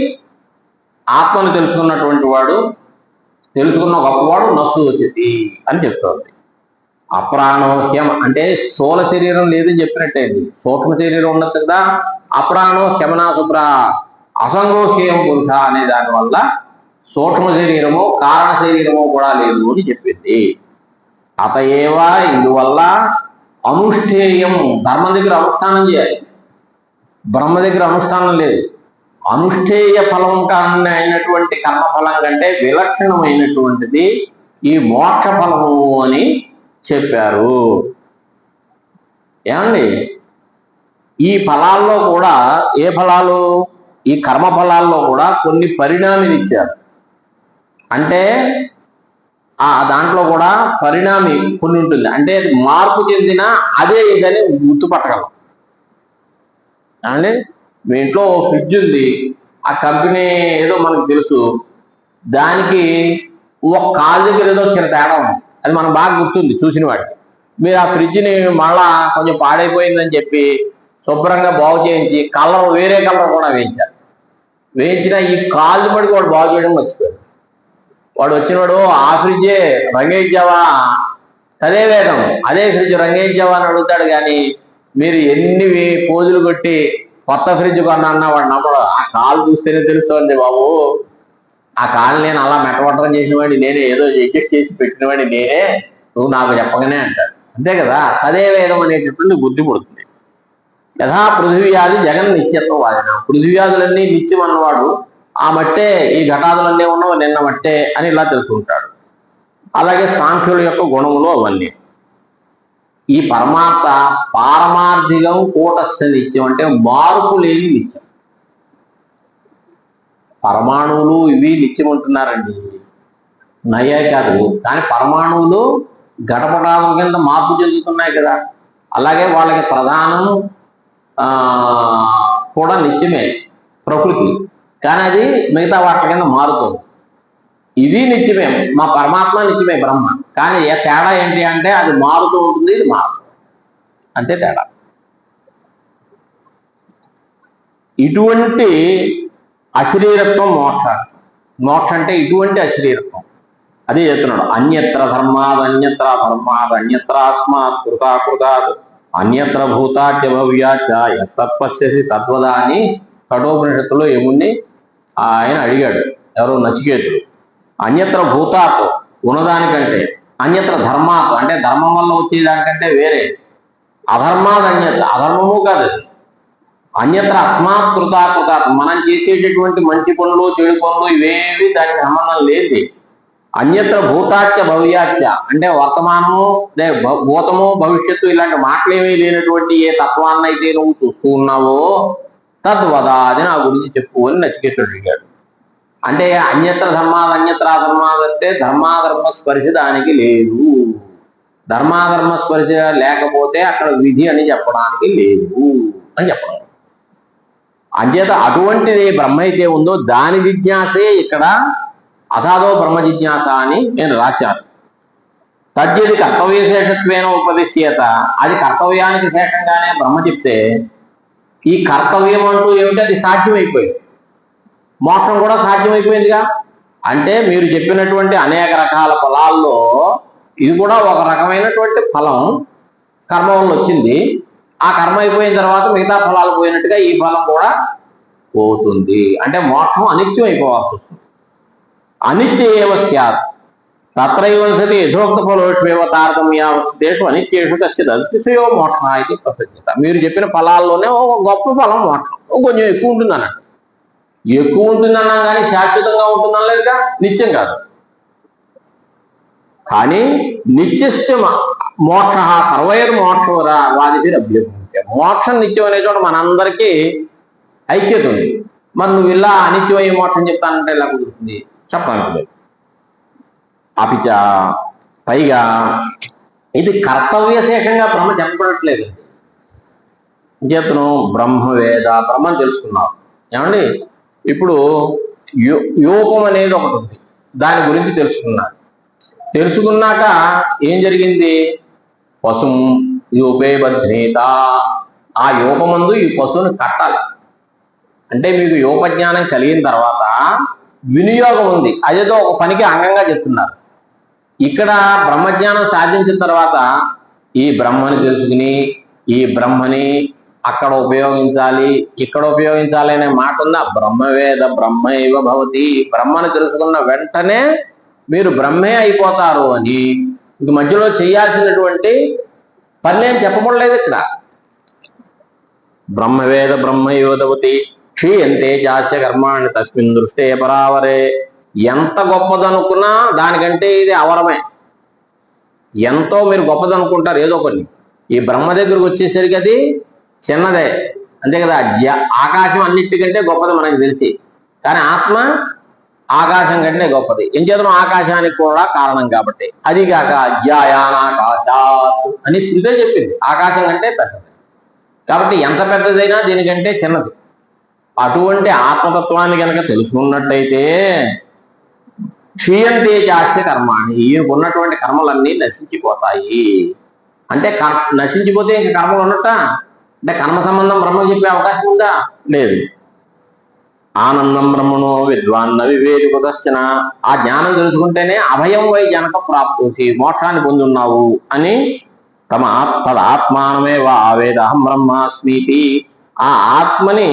ఆత్మను తెలుసుకున్నటువంటి వాడు, తెలుసుకున్న గొప్పవాడు నోచతి అని చెప్తోంది. అప్రాణోహ్యం అంటే స్థూల శరీరం లేదని చెప్పినట్టే, సూక్ష్మ శరీరం ఉండదు కదా. అప్రాణోహ్యమనా శుభ్ర అసంగోహ్యం పురుష అనే దానివల్ల సూక్ష్మ శరీరము కారణ శరీరము కూడా లేదు అని చెప్పింది. అతయేవ ఇందువల్ల అనుష్ఠేయం, ధర్మం దగ్గర అనుష్ఠానం చేయాలి, బ్రహ్మ దగ్గర అనుష్ఠానం లేదు. అనుష్ఠేయ ఫలం అయినటువంటి కర్మఫలం కంటే విలక్షణమైనటువంటిది ఈ మోక్ష ఫలము అని చెప్పారు. ఏమండి, ఈ ఫలాల్లో కూడా ఏ ఫలాలు, ఈ కర్మ ఫలాల్లో కూడా కొన్ని పరిణామిని ఇచ్చారు. అంటే దాంట్లో కూడా పరిణామి కొన్ని ఉంటుంది, అంటే మార్పు చెందిన అదే ఇదని గుర్తుపట్టగలం. అంటే మీ ఇంట్లో ఫ్రిడ్జ్ ఉంది, ఆ కంపెనీ ఏదో మనకు తెలుసు, దానికి ఒక కాలు దగ్గర ఏదో చిన్న తేడా ఉంది, అది మనం బాగా గుర్తుంది చూసిన వాడికి. మీరు ఆ ఫ్రిడ్జ్ని మళ్ళా కొంచెం పాడైపోయిందని చెప్పి శుభ్రంగా బాగు చేయించి కలర్ వేరే కలర్ కూడా వేయించారు. వేయించిన ఈ కాళ్ళు పడికి వాడు బాగు చేయడం మర్చిపోయాడు. వాడు వచ్చినవాడు ఆ ఫ్రిడ్జే రంగేయించావా, అదే వేగం అదే ఫ్రిడ్జ్ రంగేయించావా అని అడుగుతాడు. కానీ మీరు ఎన్ని పోజులు కొట్టి కొత్త ఫ్రిడ్జ్ కొన్నా వాడు నమ్మడు. ఆ కాలు చూస్తేనే తెలుస్తుంది బాబు, ఆ కాలు నేను అలా మెట్టవట్టం చేసిన వాడిని నేనే, ఏదో ఎడ్జెక్ట్ చేసి పెట్టిన వాడిని నేనే, నువ్వు నాకు చెప్పగానే అంటాడు. అంతే కదా, అదే వేదం అనేటటువంటి బుద్ధి పుడుతుంది. యథా పృథివ్యాధి జగన్ నిత్యత్వం వాదిన, పృథివ్యాధులన్నీ నిత్యం అన్నవాడు ఆ మట్టే, ఈ ఘటాదులన్నీ ఉన్నవి నిన్న మట్టే అని ఇలా తెలుసుకుంటాడు. అలాగే సాంఖ్యుల యొక్క గుణములు అవన్నీ. ఈ పరమాత్మ పారమార్థికం కూటస్థ నిత్యం, అంటే మార్పు లేని నిత్యం. పరమాణువులు ఇవి నిత్యం అంటున్నారండి, నయ్యే కాదు. కానీ పరమాణువులు ఘటపటాల కింద మార్పు చెందుతున్నాయి కదా, అలాగే వాళ్ళకి ప్రధానం కూడా నిత్యమే ప్రకృతి, కానీ అది మిగతా వాటి కింద మారుతుంది. ఇది నిత్యమే, మా పరమాత్మ నిత్యమే బ్రహ్మ, కానీ తేడా ఏంటి అంటే అది మారుతూ ఉంటుంది, ఇది మారుతుంది, అంతే తేడా. ఇటువంటి అశరీరత్వం మోక్ష అంటే ఇటువంటి అశరీరత్వం. అదే చెప్తున్నాడు, అన్యత్ర ధర్మాద్ అన్యత్ర ధర్మాద్ అన్యత్రాస్మాత్ కృతాకృతాత్ అన్యత్ర భూతాట్య భవ్యాచ తత్పశ్యసి తద్వద అని కఠోపనిషత్తులో యముణ్ణి ఆయన అడిగాడు. ఎవరు? నచికేతుడు. అన్యత్ర భూతాత్ ఉన్నదానికంటే, అన్యత్ర ధర్మాత్ అంటే ధర్మం వల్ల వచ్చేదానికంటే వేరే, అధర్మాద్ అన్యత్ర అధర్మము కాదు, అన్యత్ర అస్మాత్ కృతాకృతాత్ మనం చేసేటటువంటి మంచి పనులు చెడు పనులు ఇవేవి దానికి సంబంధం లేదు. అన్యత్ర భూతాచ్య భవ్యాచ్య అంటే వర్తమానము, భూతము, భవిష్యత్తు ఇలాంటి మాటలేమీ లేనటువంటి ఏ తత్వాన్నైతే నువ్వు చూస్తూ ఉన్నావో తద్వద అది నా గురించి చెప్పు అని నచికేతుడు అడిగాడు. అంటే అన్యత్ర ధర్మాద్ అన్యత్ర అధర్మాద్ అంటే ధర్మాధర్మ స్పర్శ దానికి లేదు, ధర్మాధర్మ స్పర్శ లేకపోతే అక్కడ విధి అని చెప్పడానికి లేదు అని చెప్పడం. అంచేత అటువంటిది బ్రహ్మ అయితే ఉందో దాని జిజ్ఞాసే ఇక్కడ అథాదో బ్రహ్మ జిజ్ఞాస అని నేను రాశాను. తద్యది కర్తవ్య శేషత్వేన ఉపదిశ్యత, అది కర్తవ్యానికి శేషంగానే బ్రహ్మ చెప్తే ఈ కర్తవ్యం అంటూ ఏమిటి, అది సాధ్యమైపోయింది. మోక్షం కూడా సాధ్యమైపోయిందిగా. అంటే మీరు చెప్పినటువంటి అనేక రకాల ఫలాల్లో ఇది కూడా ఒక రకమైనటువంటి ఫలం కర్మ వల్ల వచ్చింది. ఆ కర్మ అయిపోయిన తర్వాత మిగతా ఫలాలు పోయినట్టుగా ఈ ఫలం కూడా పోతుంది. అంటే మోక్షం అనిత్యం అయిపోవాల్సి వస్తుంది. అనిత్య ఏవ స్యాత్ తత్రైవంసతి యథోక్త ఫలోష్వేవ తారతమ్యావస్థేషు అనిత్యేషు కచ్చిత్ అతిశయో మోక్ష ఇది ప్రసజ్యత. మీరు చెప్పిన ఫలాల్లోనే ఒక గొప్ప ఫలం మోక్షం, కొంచెం ఎక్కువ ఉంటుంది అన్నట్టు. ఎక్కువ ఉంటుందన్నాం కానీ శాశ్వతంగా ఉంటుందని లేదుగా, నిత్యం కాదు. కానీ నిత్యశ్చ మోక్ష సర్వైర్మోక్షవరా వాదిది అభ్యర్థించే మోక్షం నిత్యం అనే చోట మనందరికీ ఐక్యత ఉంది. మరి నువ్వు ఇలా అనిత్యమయ్యే మోక్షం చెప్తానంటే ఇలా కుదురుతుంది, చెప్పాలి. అపిచ పైగా ఇది కర్తవ్యశేషంగా బ్రహ్మ చెప్పబడట్లేదు. చేతను బ్రహ్మవేద బ్రహ్మం తెలుసుకున్నావు ఏమండి. ఇప్పుడు యోపం అనేది ఒకటి ఉంది, దాని గురించి తెలుసుకున్నాడు. తెలుసుకున్నాక ఏం జరిగింది? పశుం యోపే బధ్నేత, ఆ యోపమందు ఈ పశువుని కట్టాలి. అంటే మీకు యోపజ్ఞానం కలిగిన తర్వాత వినియోగం ఉంది, అదేదో ఒక పనికి అంగంగా చెప్తున్నారు. ఇక్కడ బ్రహ్మజ్ఞానం సాధించిన తర్వాత ఈ బ్రహ్మని తెలుసుకుని ఈ బ్రహ్మని అక్కడ ఉపయోగించాలి, ఇక్కడ ఉపయోగించాలి అనే మాట ఉందా? బ్రహ్మవేద బ్రహ్మైవ భవతి, బ్రహ్మను తెలుసుకున్న వెంటనే మీరు బ్రహ్మే అయిపోతారు అని ఇంక మధ్యలో చేయాల్సినటువంటి పని ఏం చెప్పబడలేదు ఇక్కడ. బ్రహ్మవేద బ్రహ్మైవ భవతి క్షీయంతే చాస్య కర్మాణి తస్మిన్ దృష్టే పరావరే. ఎంత గొప్పదనుకున్నా దానికంటే ఇది అవరమే. ఎంతో మీరు గొప్పదనుకుంటారు ఏదో కొన్ని, ఈ బ్రహ్మ దగ్గరకు వచ్చేసరికి అది చిన్నదే, అంతే కదా. ఆకాశం అన్నిటికంటే గొప్పది మనకు తెలిసి, కానీ ఆత్మ ఆకాశం కంటే గొప్పది. ఏం చేద్దాం? ఆకాశానికి కూడా కారణం కాబట్టి. అది కాక అజ్ఞాయానాకాశాత్ అని శృతే చెప్పింది, ఆకాశం కంటే పెద్దది. కాబట్టి ఎంత పెద్దదైనా దీనికంటే చిన్నది. అటువంటి ఆత్మతత్వాన్ని కనుక తెలుసుకున్నట్టయితే క్షీయంతే చాస్య కర్మాణి, ఈయనకున్నటువంటి కర్మలన్నీ నశించిపోతాయి. అంటే నశించిపోతే ఇంక కర్మలు ఉన్నట్ట? అంటే కర్మ సంబంధం బ్రహ్మకు చెప్పే అవకాశం ఉందా? లేదు. ఆనందం బ్రహ్మణో విద్వాన్న వివేది కుతశ్చన, ఆ జ్ఞానం తెలుసుకుంటేనే అభయం వై జనక ప్రాప్తోసి, మోక్షాన్ని పొందున్నావు అని తమ ఆత్మానమే వా ఆవేద అహం బ్రహ్మాస్మితి, ఆ ఆత్మని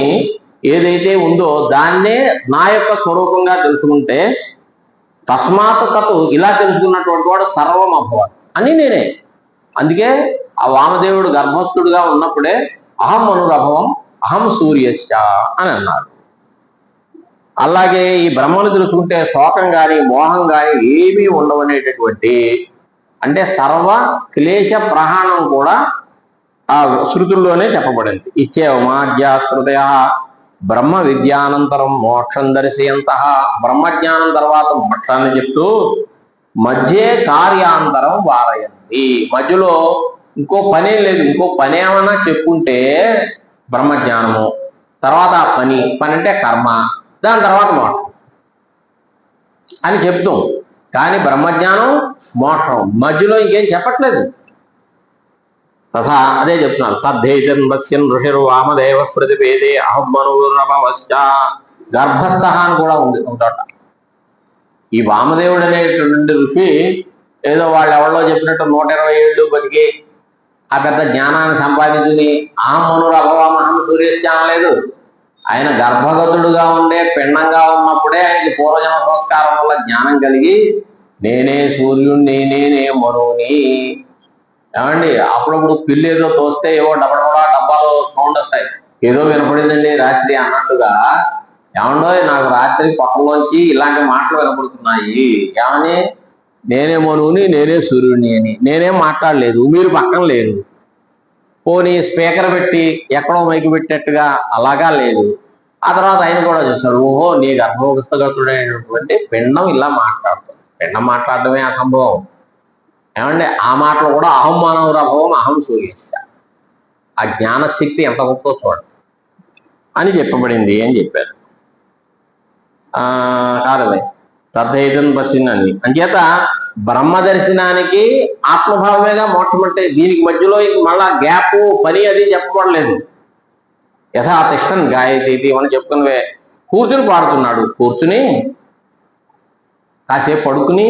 ఏదైతే ఉందో దాన్నే నా యొక్క స్వరూపంగా తెలుసుకుంటే తస్మాత్ తత్, ఇలా తెలుసుకున్నటువంటి వాడు సర్వం అభవత్ అని నేనే. అందుకే ఆ వామదేవుడు గర్భస్థుడుగా ఉన్నప్పుడే అహం అనురభవం అహం సూర్యశ్చ అని అన్నారు. అలాగే ఈ బ్రహ్మను తెలుసుకుంటే శోకం కానీ మోహం కానీ ఏమీ ఉండవనేటటువంటి, అంటే సర్వ క్లేశ ప్రహాణం కూడా ఆ శృతుల్లోనే చెప్పబడింది. ఇచ్చేవమాజ్యాశ్రుతయ బ్రహ్మ విద్యానంతరం మోక్షం దర్శయంత, బ్రహ్మజ్ఞానం తర్వాత మోక్షాన్ని చెప్తూ మధ్యే కార్యాంతరం వారయంతి, మధ్యలో ఇంకో పనే లేదు, ఇంకో పని ఏమన్నా చెప్పుంటే బ్రహ్మజ్ఞానము తర్వాత పని అంటే కర్మ, దాని తర్వాత మోక్షం అని చెప్తాం. కానీ బ్రహ్మజ్ఞానం మోక్షం మధ్యలో ఇంకేం చెప్పట్లేదు. తథా అదే చెప్తున్నాను. తద్ధేజన్ పశ్యన్ ఋషిరు వామదేవ ప్రతిపేదే అహం మనోరభవశ్చ, గర్భస్థ అని కూడా ఉంది ఒకట. ఈ వామదేవుడు అనేటువంటి ఋషి ఏదో వాళ్ళు ఎవరో చెప్పినట్టు 120 ఏళ్ళు బతికి ఆ పెద్ద జ్ఞానాన్ని సంపాదించుని అహం మనోరభవం అహం సూర్యశ్చ అనలేదు. ఆయన గర్భగతుడుగా ఉండే పిండంగా ఉన్నప్పుడే ఆయనకి పూర్వజన్మ సంస్కారం వల్ల జ్ఞానం కలిగి నేనే సూర్యుడిని నేనే మరుని. ఏమండి, అప్పుడప్పుడు పిల్లి ఏదో తోస్తే ఏవో డబ్బాలో సౌండ్ వస్తాయి, ఏదో వినపడిందండి రాత్రి అన్నట్టుగా. ఏమండో నాకు రాత్రి పక్కలోంచి ఇలాంటి మాటలు వినపడుతున్నాయి. ఏమని? నేనే మనువుని నేనే సూర్యుడిని అని. నేనేం మాట్లాడలేదు, మీరు పక్కన లేదు. పోనీ స్పీకర్ పెట్టి ఎక్కడో మైకి పెట్టినట్టుగా అలాగా లేదు. ఆ తర్వాత ఆయన కూడా చూస్తాడు, ఓహో నీ గర్భోగతుడైనటువంటి పిండం ఇలా మాట్లాడుతుంది. పిండం మాట్లాడటమే అసంభవం. ఏమంటే ఆ మాటలు కూడా అహం మానవరభవం అహం సూర్యశ్చ, ఆ జ్ఞానశక్తి ఎంత గొప్ప చూడండి అని చెప్పబడింది అని చెప్పారు. కాదమే తద్ధైతం పశ్చిన్నని. అంచేత బ్రహ్మ దర్శనానికి ఆత్మభావమేగా మోక్షం అంటే. దీనికి మధ్యలో మళ్ళా గ్యాప్ పని అది చెప్పబడలేదు. యథా తిష్టన్ గాయతీతి అని చెప్పుకునివే. కూర్చుని పాడుతున్నాడు, కూర్చుని కాసేపు పడుకుని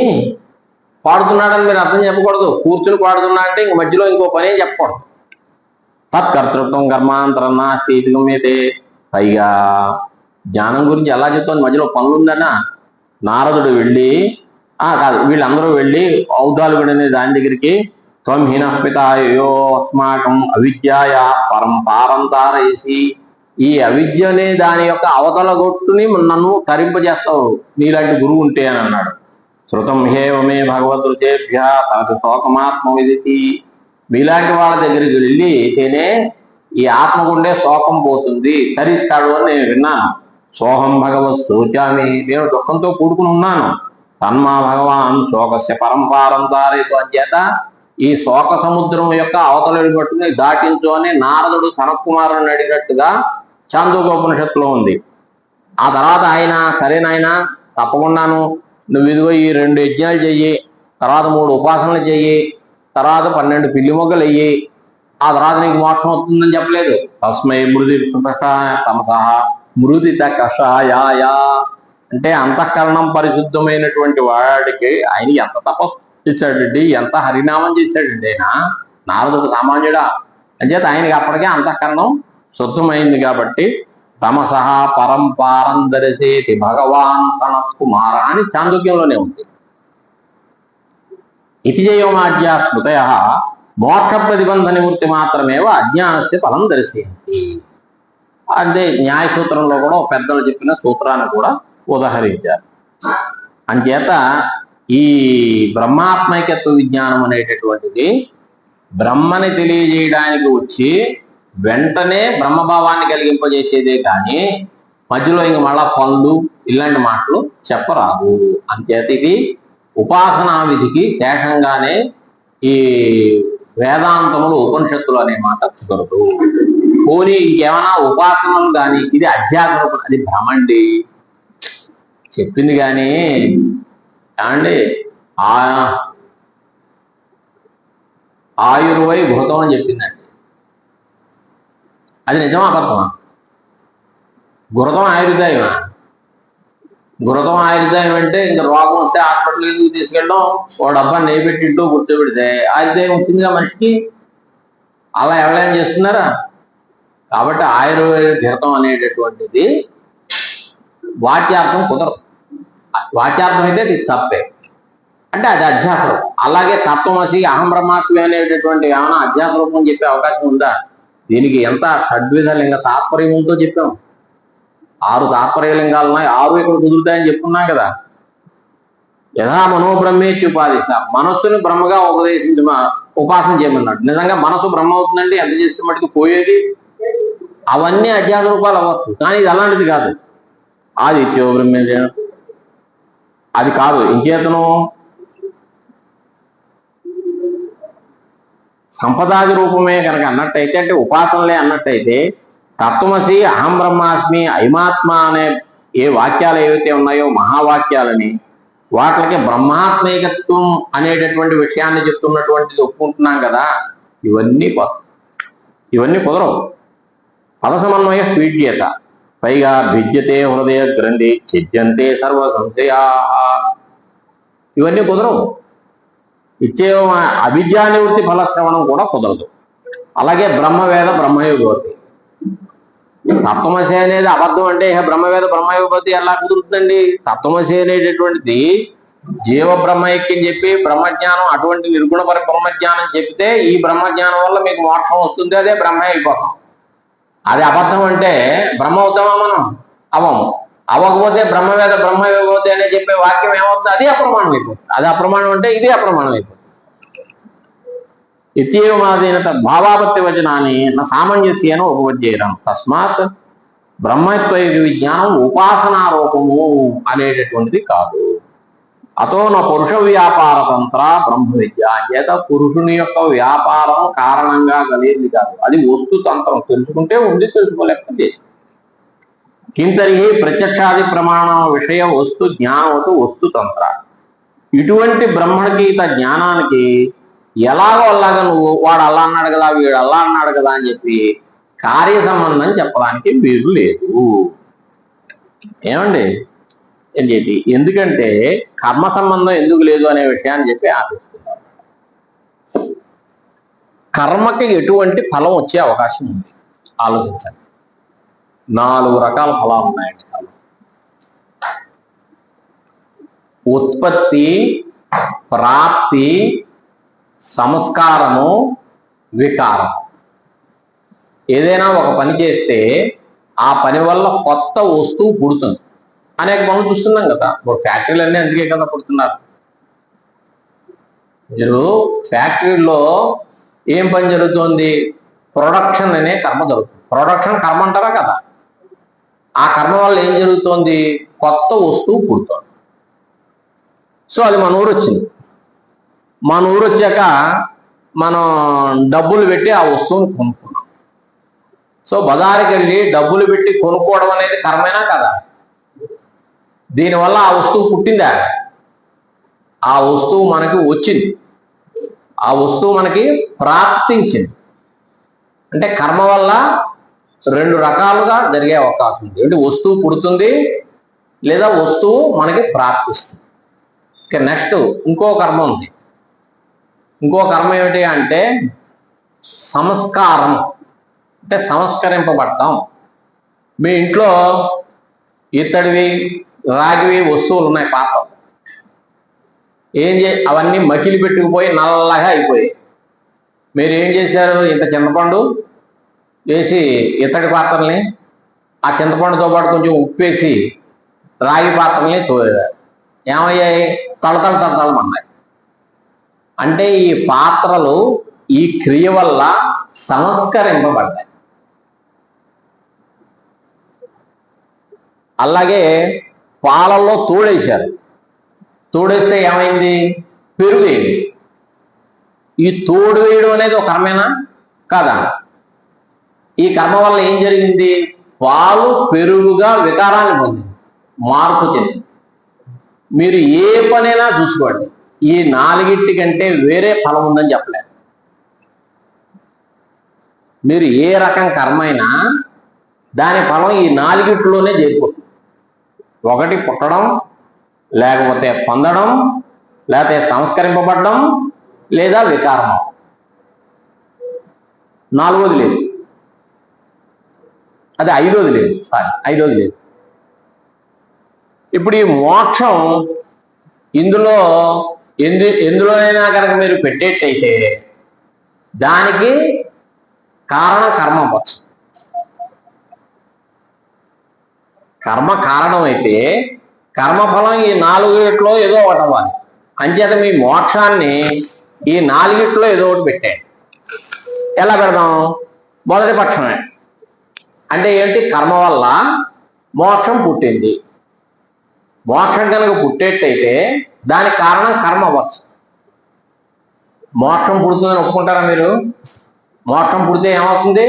పాడుతున్నాడని మీరు అర్థం చెప్పకూడదు. కూర్చుని పాడుతున్నా అంటే ఇంక మధ్యలో ఇంకో పని ఏం చెప్పకూడదు. తత్కర్తృత్వం కర్మాంతరం నాస్తి ఇది గమ్యతే. పైగా జ్ఞానం గురించి ఎలా చెప్తాను, మధ్యలో పనులుందన్నా. నారదుడు వెళ్ళి కాదు వీళ్ళందరూ వెళ్ళి ఔదాలుగుడనే దాని దగ్గరికి త్వం హీనఃపితాయో అస్మాకం అవిద్యాయ పరం పారంతారయసి, ఈ అవిద్య దాని యొక్క అవతల గొట్టుని నన్ను తరింపజేస్తావు నీలాంటి గురువు ఉంటే అని అన్నాడు. శృతం హేవ మే భగవద్రుచేభ్య తనకు శోకమాత్మ విదితి. మీలాంటి వాళ్ళ దగ్గరికి వెళ్ళి అయితేనే ఈ ఆత్మకుండే శోకం పోతుంది, తరిస్తాడు అని నేను విన్నాను. సోహం భగవత్ శోచామి, నేను దుఃఖంతో కూడుకుని ఉన్నాను. తన్మా భగవాన్ శోకస్య పరంపారం తారేతు. అంచేత ఈ శోక సముద్రం యొక్క అవతలని పట్టుకుని దాటించు అని నారదుడు సనత్కుమారుని అడిగినట్టుగా చాందోగ్యోపనిషత్తులో ఉంది. ఆ తర్వాత ఆయన సరేనాయన తప్పకుండాను, నువ్వు ఇదిగో ఈ 2 యజ్ఞాలు చెయ్యి, తర్వాత 3 ఉపాసనలు చెయ్యి, తర్వాత 12 పిల్లి మొగ్గలు వెయ్యి, ఆ తర్వాత నీకు మోక్షం అవుతుందని చెప్పలేదు. తస్మై మృది తమస మృదిత కషాయాయ అంటే అంతఃకరణం పరిశుద్ధమైనటువంటి వాడికి ఆయన ఎంత తపస్సు చేశాడండి, ఎంత హరినామం చేశాడండి. ఆయన నారదుడు సామాన్యుడా. అంచేత ఆయనకి అప్పటికే అంతఃకరణం శుద్ధమైంది కాబట్టి తమసహ పరంపారం దర్శేతి భగవాన్ సనత్కుమార అని చాందోగ్యంలోనే ఉంది. ఇతిజయోమాజ్య స్మృతయ మోక్ష ప్రతిబంధ నివృత్తి మాత్రమేవ అజ్ఞానస్య ఫలం దర్శయంతి. అదే న్యాయ సూత్రంలో కూడా పెద్దలు చెప్పిన సూత్రాన్ని కూడా ఉదహరించారు. అంచేత ఈ బ్రహ్మాత్మైకత్వ విజ్ఞానం అనేటటువంటిది బ్రహ్మని తెలియజేయడానికి వచ్చి వెంటనే బ్రహ్మభావాన్ని కలిగింపజేసేదే కానీ మధ్యలో ఇంక మళ్ళా పనులు ఇలాంటి మాటలు చెప్పరాదు. అంచేత ఇది ఉపాసనా విధికి శేషంగానే ఈ వేదాంతములు ఉపనిషత్తులు అనే మాట కుదరదు. పోనీ ఇంకేమైనా ఉపాసనలు కానీ ఇది అధ్యాత్మ, అది భ్రమండి. చెప్పింది కానీ ఏమండి ఆయుర్వై భూతం అని చెప్పిందండి. అది నిజమా అబద్ధమా? గురతం ఆయుర్దాయమా? గురతం ఆయుర్దాయం అంటే ఇంకా రోగం వస్తే హాస్పిటల్ ఎందుకు తీసుకెళ్ళడం, ఓ డబ్బా నెయ్యి పెట్టి ఇంట్లో కూర్చోబెడితే ఆయుర్దాయం వచ్చిందిగా మనిషికి. అలా ఎవరైనా చేస్తున్నారా? కాబట్టి ఆయుర్వేద ఘృతం అనేటటువంటిది వాచ్యార్థం కుదరదు. వాచ్యార్థం అయితే అది తప్పే, అంటే అది అధ్యాసరం. అలాగే తత్వమసి అహం బ్రహ్మాస్మి అనేటటువంటి ఏమైనా అధ్యాస రూపం చెప్పే అవకాశం ఉందా? దీనికి ఎంత షడ్విధ లింగ తాత్పర్యం ఉందో చెప్పాం. 6 తాత్పర్య లింగాలు ఉన్నాయి, 6 ఇక్కడ కుదురుతాయని చెప్పుకున్నాం కదా. యథా మనోబ్రహ్మేచ్చి ఉపాదేశ, మనస్సుని బ్రహ్మగా ఉపాసన చేయమన్నాడు. నిజంగా మనసు బ్రహ్మ అవుతుందండి ఎంత చేస్తే మటుకు పోయేది. అవన్నీ అధ్యాస రూపాలు అవ్వచ్చు, కానీ ఇది అలాంటిది కాదు. ఆదిత్యో బ్రహ్మేంద్ర అది కాదు. ఇంకేతను సంపదాది రూపమే కనుక అన్నట్టయితే, అంటే ఉపాసనలే అన్నట్టయితే తత్వమసి అహం బ్రహ్మాస్మి ఐమాత్మ అనే ఏ వాక్యాలు ఏవైతే ఉన్నాయో మహావాక్యాలని, వాటికి బ్రహ్మాత్మైకత్వం అనేటటువంటి విషయాన్ని చెప్తున్నటువంటిది ఒప్పుకుంటున్నాం కదా. ఇవన్నీ కుదరవు. పద సమన్వయ పీడ్యత, పైగా భిద్యతే హృదయ గ్రంథి ఛిద్యంతే సర్వ సంశయా, ఇవన్నీ కుదరవు. ఇచ్చే అవిద్యా నివృత్తి ఫలశ్రవణం కూడా కుదరదు. అలాగే బ్రహ్మవేద బ్రహ్మయోగవతి, తత్వమసి అనేది అబద్ధం అంటే బ్రహ్మవేద బ్రహ్మయోగవతి ఎలా కుదురుతుందండి? తత్వమసి అనేటటువంటిది జీవ బ్రహ్మైక్యం చెప్పి బ్రహ్మజ్ఞానం, అటువంటి నిర్గుణ బ్రహ్మజ్ఞానం చెప్తే ఈ బ్రహ్మజ్ఞానం వల్ల మీకు మోక్షం వస్తుంది, అదే బ్రహ్మ అయిపోతాం. అది అబద్ధం అంటే బ్రహ్మ అవుతామా మనం? అవము. అవ్వకపోతే బ్రహ్మవేద బ్రహ్మయోగవతి అనే చెప్పే వాక్యం ఏమవుతుంది? అది అప్రమాణం అయిపోతుంది. అది అప్రమాణం అంటే ఇది అప్రమాణం అయిపోతుంది. ఇత్యేవమాదీనత భావాపత్తి వచనాన్ని నా సామంజస్యేన ఉపపద్యేరం. తస్మాత్ బ్రహ్మత్వయుగ విజ్ఞానం ఉపాసనారూపము అనేటటువంటిది కాదు. అతో నా పురుష వ్యాపార తంత్ర బ్రహ్మ విద్య. చేత పురుషుని యొక్క వ్యాపారం కారణంగా కలిగింది కాదు, అది వస్తు తంత్రం. తెలుసుకుంటే ఉంది, తెలుసుకోలేకపోతే కింతరిహి ప్రత్యక్షాది ప్రమాణ విషయ వస్తు జ్ఞానవతు వస్తు తంత్ర. ఇటువంటి బ్రహ్మగీత జ్ఞానానికి ఎలాగో అలాగా నువ్వు వాడు అలా అన్నాడు కదా, వీడు అలా అన్నాడు కదా అని చెప్పి కార్య సంబంధం చెప్పడానికి వీలు లేదు. ఏమండి అని చెప్పి, ఎందుకంటే కర్మ సంబంధం ఎందుకు లేదు అనే విషయాన్ని చెప్పి ఆశిస్తున్నారు. కర్మకి ఎటువంటి ఫలం వచ్చే అవకాశం ఉంది ఆలోచించండి. 4 రకాల ఫలాలు ఉన్నాయండి. ఉత్పత్తి, ప్రాప్తి, సంస్కారము, వికారం. ఏదైనా ఒక పని చేస్తే ఆ పని వల్ల కొత్త వస్తువు పుడుతుంది. అనేక పనులు చూస్తున్నాం కదా, ఫ్యాక్టరీలు అన్నీ అందుకే కదా పుడుతున్నారు. మీరు ఫ్యాక్టరీలో ఏం పని జరుగుతోంది? ప్రొడక్షన్ అనే కర్మ జరుగుతుంది. ప్రొడక్షన్ కర్మ అంటారా కదా? ఆ కర్మ వల్ల ఏం జరుగుతోంది? కొత్త వస్తువు పుడుతోంది. సో అది మన ఊరు వచ్చింది. మన ఊరు వచ్చాక మనం డబ్బులు పెట్టి ఆ వస్తువుని కొనుక్కున్నాం. సో బజారుకి వెళ్ళి డబ్బులు పెట్టి కొనుక్కోవడం అనేది కర్మేనా కదా? దీనివల్ల ఆ వస్తువు పుట్టిందా? ఆ వస్తువు మనకి వచ్చింది, ఆ వస్తువు మనకి ప్రాప్తించింది. అంటే కర్మ వల్ల రెండు రకాలుగా జరిగే అవకాశం ఉంది. ఏంటి? వస్తువు పుడుతుంది లేదా వస్తువు మనకి ప్రాప్తిస్తుంది. ఇక నెక్స్ట్ ఇంకో కర్మ ఉంది. ఇంకో కర్మ ఏమిటి అంటే సంస్కారం. అంటే సంస్కరింపబడటం. మీ ఇంట్లో ఇత్తడివి రాగివి వస్తువులు ఉన్నాయి, పాత్ర. అవన్నీ మకిలి పెట్టుకుపోయి నల్లగా అయిపోయాయి. మీరు ఏం చేశారు? ఇంత చింతపండు వేసి ఇత్తడి పాత్రల్ని ఆ చింతపండుతో పాటు కొంచెం ఉప్పేసి రాగి పాత్రల్ని తోయారు. ఏమయ్యాయి? తళతళమన్నాయి. అంటే ఈ పాత్రలు ఈ క్రియ వల్ల సంస్కరింపబడ్డాయి. అలాగే పాలల్లో తోడేశారు. తోడేస్తే ఏమైంది? పెరుగైంది. ఈ తోడు వేయడం అనేది ఒక కర్మేనా కాదా? ఈ కర్మ వల్ల ఏం జరిగింది? పాలు పెరుగుగా వికారాన్ని పొందింది, మార్పు చెందింది. మీరు ఏ పనైనా చూసుకోండి, ఈ నాలుగిటి కంటే వేరే ఫలం ఉందని చెప్పలేదు. మీరు ఏ రకం కర్మ అయినా దాని ఫలం ఈ నాలుగిట్లోనే చేరిపోతుంది. ఒకటి పుట్టడం, లేకపోతే పొందడం, లేకపోతే సంస్కరింపబడడం, లేదా వికారం. నాలుగోది లేదు. అది ఐదోది లేదు. ఐదోది లేదు. ఇప్పుడు ఈ మోక్షం ఎందులోనైనా కనుక మీరు పెట్టేట్టయితే దానికి కారణం కర్మ అవ్వచ్చు. కర్మ కారణం అయితే కర్మఫలం ఈ నాలుగిట్లో ఏదో ఒకటి అవ్వాలి. అంచేత మీ మోక్షాన్ని ఈ నాలుగిట్లో ఏదో ఒకటి పెట్టాయి. ఎలా పెడదాం? మొదటి పక్షమే అంటే ఏంటి? కర్మ వల్ల మోక్షం పుట్టింది. మోక్షం కనుక పుట్టేట్టయితే దానికి కారణం కర్మ అవ్వచ్చు. మోక్షం పుడుతుందని ఒప్పుకుంటారా మీరు? మోక్షం పుడితే ఏమవుతుంది?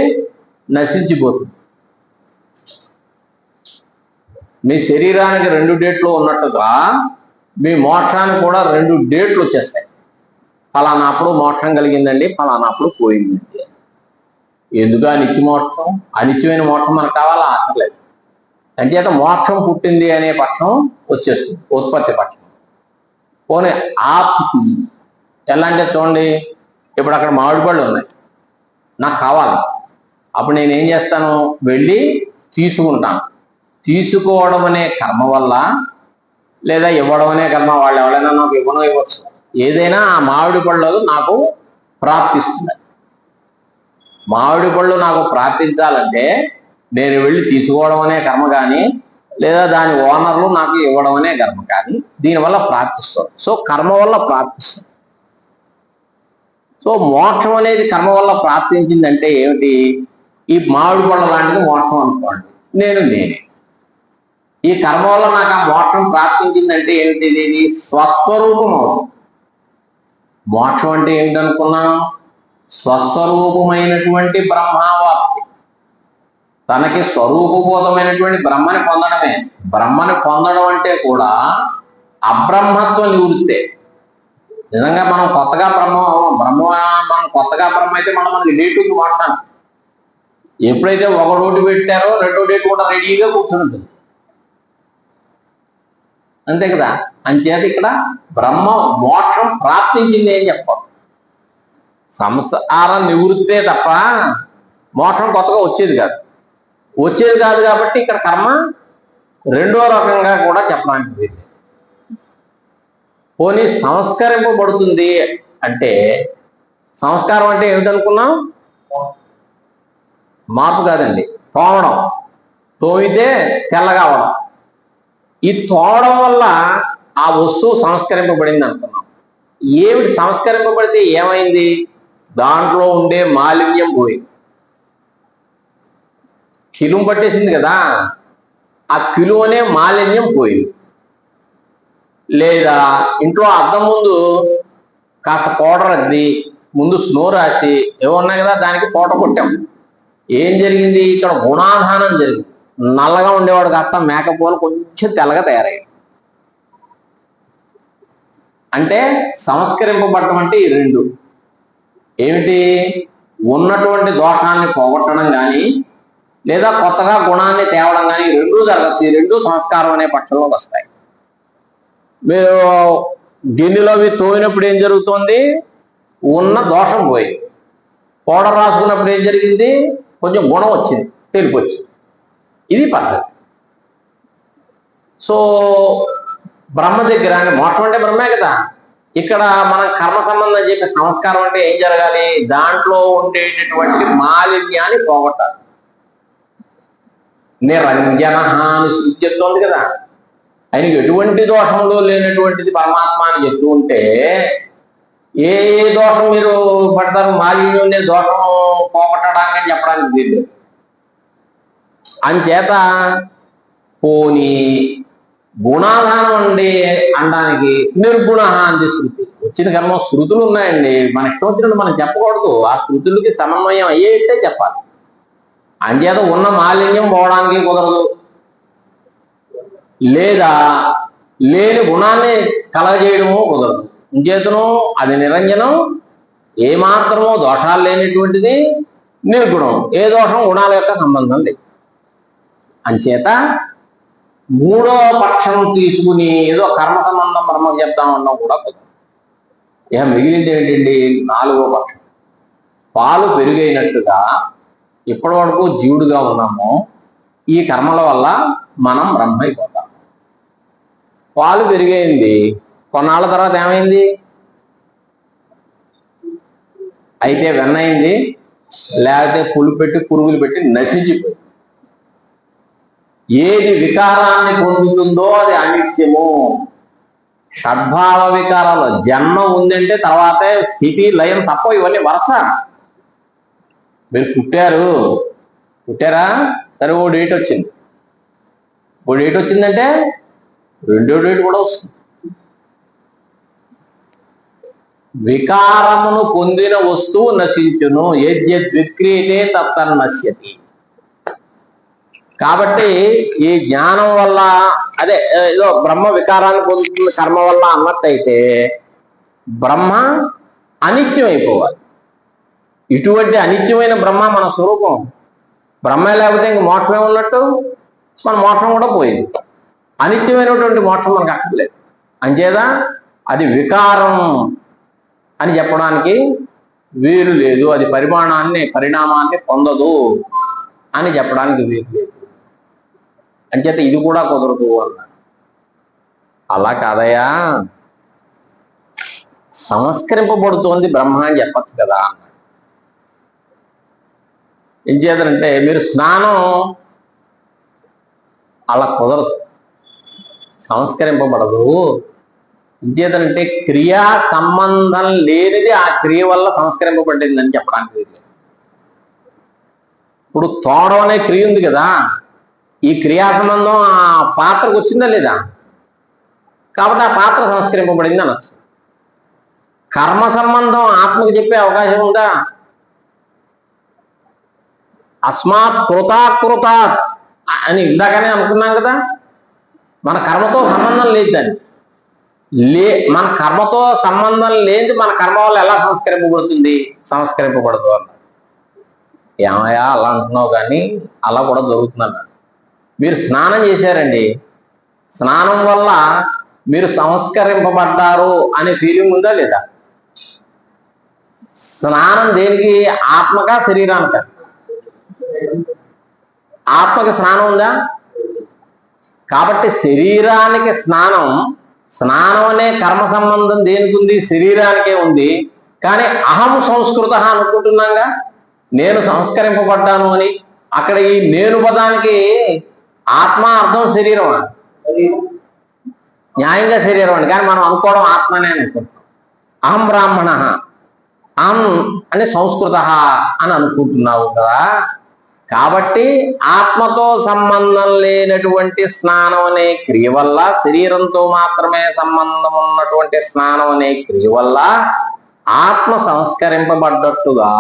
నశించిపోతుంది. మీ శరీరానికి 2 డేట్లు ఉన్నట్టుగా మీ మోక్షానికి కూడా 2 డేట్లు వచ్చేస్తాయి. ఫలానాప్పుడు మోక్షం కలిగిందండి, ఫలానాప్పుడు పోయిందండి. ఎందుకు నిత్య మోక్షం? అనిత్యమైన మోక్షం మనకు కావాలా? అక్కర్లేదు. అంచేత మోక్షం పుట్టింది అనే పక్షం వచ్చేస్తుంది, ఉత్పత్తి పక్షం. పోనీ ఆప్తి ఎలా అంటే చూడండి, ఇప్పుడు అక్కడ మామిడి పళ్ళు ఉన్నాయి, నాకు కావాలి. అప్పుడు నేను ఏం చేస్తాను? వెళ్ళి తీసుకుంటాను. తీసుకోవడం అనే కర్మ వల్ల లేదా ఇవ్వడం అనే కర్మ, వాళ్ళు ఎవరైనా నాకు ఇవ్వచ్చు. ఏదైనా ఆ మామిడి పళ్ళు నాకు ప్రాప్తిస్తుంది. మామిడి పళ్ళు నాకు ప్రాప్తించాలంటే నేను వెళ్ళి తీసుకోవడం అనే కర్మ కానీ లేదా దాని ఓనర్లు నాకు ఇవ్వడం అనే కర్మ కానీ దీనివల్ల ప్రాప్తిస్తుంది. సో కర్మ వల్ల ప్రాప్తిస్తుంది. సో మోక్షం అనేది కర్మ వల్ల ప్రాప్తించిందంటే ఏమిటి? ఈ మామిడి పళ్ళ లాంటిది మోక్షం అనుకోండి. నేనే ఈ కర్మ వల్ల నాకు ఆ మోక్షం ప్రాప్తించిందంటే ఏమిటి? ఇది స్వస్వరూపం అవుతుంది. మోక్షం అంటే ఏమిటనుకున్నాం? స్వస్వరూపమైనటువంటి బ్రహ్మావాప్తి. తనకి స్వరూపబోధమైనటువంటి బ్రహ్మని పొందడమే. బ్రహ్మని పొందడం అంటే కూడా అబ్రహ్మత్వ నివృత్తే. నిజంగా మనం కొత్తగా మనం కొత్తగా బ్రహ్మ అయితే మనకి డేటుకి వాడతాను. ఎప్పుడైతే ఒక రోడ్డు పెట్టారో 2వ డేట్ కూడా రెడీగా కూర్చుంటుంది. అంతే కదా? అంచేత ఇక్కడ బ్రహ్మ మోక్షం ప్రాప్తించింది ఏం చెప్పాలి? సంసార నివృత్తే తప్ప మోక్షం కొత్తగా వచ్చేది కాదు కాబట్టి ఇక్కడ కర్మ 2వ రకంగా కూడా చెప్పడానికి. పోనీ సంస్కరింపబడుతుంది అంటే సంస్కారం అంటే ఏమిటనుకున్నాం? మార్పు కాదండి, తోమడం. తోమితే తెల్లగా అవడం. ఈ తోమడం వల్ల ఆ వస్తువు సంస్కరింపబడింది అనుకున్నాం. ఏమిటి సంస్కరింపబడితే ఏమైంది? దాంట్లో ఉండే మాలిన్యం పోయింది. కిలుం పట్టేసింది కదా, ఆ కిలు అనే మాలిన్యం పోయింది. లేదా ఇంట్లో అద్దం ముందు కాస్త పౌడర్ అద్ది ముందు స్నో రాసి ఏమో ఉన్నాయి కదా, దానికి పౌడర్ కొట్టాం. ఏం జరిగింది? ఇక్కడ గుణాధానం జరిగింది. నల్లగా ఉండేవాడు కాస్త మేకపోలు కొంచెం తెల్లగా తయారయ్యాడు. అంటే సంస్కరింపబడటం అంటే ఈ రెండు. ఏమిటి? ఉన్నటువంటి దోషాన్ని పోగొట్టడం కానీ లేదా కొత్తగా గుణాన్ని తేవడం కానీ రెండూ జరగచ్చు. ఈ రెండు సంస్కారం అనే పక్షంలోకి వస్తాయి. మీరు గిన్నెలో తోమినప్పుడు ఏం జరుగుతుంది? ఉన్న దోషం పోయింది. పౌడర్ రాసుకున్నప్పుడు ఏం జరిగింది? కొంచెం గుణం వచ్చింది, తెలుపు వచ్చింది. ఇది పద్ధతి. సో బ్రహ్మ దగ్గర అంటే మోక్షం అంటే బ్రహ్మే కదా. ఇక్కడ మనం కర్మ సంబంధం చెప్పే సంస్కారం అంటే ఏం జరగాలి? దాంట్లో ఉండేటటువంటి మాలిన్యాన్ని పోగొట్టాలి. నిరంజన అని సృష్టి చెప్తోంది కదా. ఆయనకి ఎటువంటి దోషంలో లేనటువంటిది పరమాత్మ అని చెప్తూ ఉంటే ఏ ఏ దోషం మీరు పడతారు? మాలిన్యం ఉండే దోషం పోగొట్టడానికి చెప్పడానికి వీలు. అంచేత పోనీ గుణాధానం అండి అనడానికి నిర్గుణ అంది శృతి. వచ్చిన కర్మ శృతులు ఉన్నాయండి, మన ఇష్టం వచ్చినట్టు మనం చెప్పకూడదు. ఆ శృతులకి సమన్వయం అయ్యేట్టే చెప్పాలి. అంచేత ఉన్న మాలిన్యం పోవడానికి కుదరదు, లేదా లేని గుణాన్ని కలగజేయడము కుదరదు. ఇంచేతను అది నిరంజనం, ఏమాత్రమో దోషాలు లేనిటువంటిది నిర్గుణం. ఏ దోషం గుణాల యొక్క సంబంధం లేదు. అంచేత మూడో పక్షం తీసుకుని ఏదో కర్మ సంబంధం బ్రహ్మకు చెప్తామన్నా కూడా కుదరదు. ఇక మిగిలింది ఏంటండి? నాలుగో పక్షం. పాలు పెరుగైనట్టుగా ఇప్పటి వరకు జీవుడుగా ఉన్నాము, ఈ కర్మల వల్ల మనం బ్రహ్మ అయిపోతాం. పాలు పెరిగైంది, కొన్నాళ్ళ తర్వాత ఏమైంది? అయితే వెన్నయింది, లేకపోతే పులు పెట్టి పురుగులు పెట్టి నశించిపోయింది. ఏది వికారాన్ని పొందుతుందో అది అనిత్యము. షడ్భావ వికారాలు జన్మ ఉందంటే తర్వాతే స్థితి లయం తప్ప ఇవన్నీ వరుస. మీరు పుట్టారా? సరే, ఓ డేట్ వచ్చింది. ఓ డేట్ వచ్చిందంటే రెండో డేట్ కూడా వస్తుంది. వికారమును పొందిన వస్తువు నశించును, యద్యద్విక్రియతే తత్తన్నశ్యతి. కాబట్టి ఈ జ్ఞానం వల్ల అదే ఏదో బ్రహ్మ వికారాన్ని పొందుతున్న కర్మ వల్ల అన్నట్టయితే బ్రహ్మ అనిత్యం అయిపోవాలి. ఇటువంటి అనిత్యమైన బ్రహ్మ మన స్వరూపం. బ్రహ్మ లేకపోతే ఇంక మోక్షమే ఉన్నట్టు, మన మోక్షం కూడా పోయింది. అనిత్యమైనటువంటి మోక్షం మనకు అక్కర్లేదు. అంచేత అది వికారం అని చెప్పడానికి వీలు లేదు. అది పరిణామాన్ని పొందదు అని చెప్పడానికి వీలు లేదు. అంచేత ఇది కూడా కుదరదు అన్నాడు. అలా కాదయా, సంస్కరింపబడుతోంది బ్రహ్మ అని చెప్పచ్చు కదా. ఏం చేద్దంటే మీరు స్నానం అలా కుదరదు, సంస్కరింపబడదు. ఇంచేతనంటే క్రియా సంబంధం లేనిది ఆ క్రియ వల్ల సంస్కరింపబడిందని చెప్పడానికి లేదు. ఇప్పుడు తోడం అనే క్రియ ఉంది కదా, ఈ క్రియా సంబంధం ఆ పాత్రకు వచ్చిందా లేదా? కాబట్టి ఆ పాత్ర సంస్కరింపబడింది అనొచ్చు. కర్మ సంబంధం ఆత్మకు చెప్పే అవకాశం ఉందా? అస్మాత్ కృతాకృతాత్ అని ఇందాకనే అనుకున్నాం కదా. మన కర్మతో సంబంధం లేదు దాన్ని. మన కర్మతో సంబంధం లేనిది మన కర్మ వల్ల ఎలా సంస్కరింపబడుతుంది? సంస్కరింపబడదు అన్న. ఏమయ్యా అలా అంటున్నావు, కానీ అలా కూడా జరుగుతుందన్న. మీరు స్నానం చేశారండి, స్నానం వల్ల మీరు సంస్కరింపబడ్డారు అనే ఫీలింగ్ ఉందా లేదా? స్నానం దేనికి? ఆత్మకా శరీరానిక? ఆత్మకి స్నానం ఉందా? కాబట్టి శరీరానికి స్నానం అనే కర్మ సంబంధం దేనికి ఉంది? శరీరానికే ఉంది. కానీ అహం సంస్కృత అనుకుంటున్నాగా, నేను సంస్కరింపబడ్డాను అని. అక్కడ ఈ నేను పదానికి ఆత్మ అర్థం శరీరం, న్యాయంగా శరీరం అండి, కానీ మనం అనుకోవడం ఆత్మనే అనుకుంటున్నాం. అహం బ్రాహ్మణ అహం అని సంస్కృత అని అనుకుంటున్నావు కదా. కాబట్టి ఆత్మతో సంబంధం లేనటువంటి స్నానం అనే క్రియ వల్ల, శరీరంతో మాత్రమే సంబంధం ఉన్నటువంటి స్నానం అనే క్రియ వల్ల ఆత్మ సంస్కరింపబడ్డట్టుగా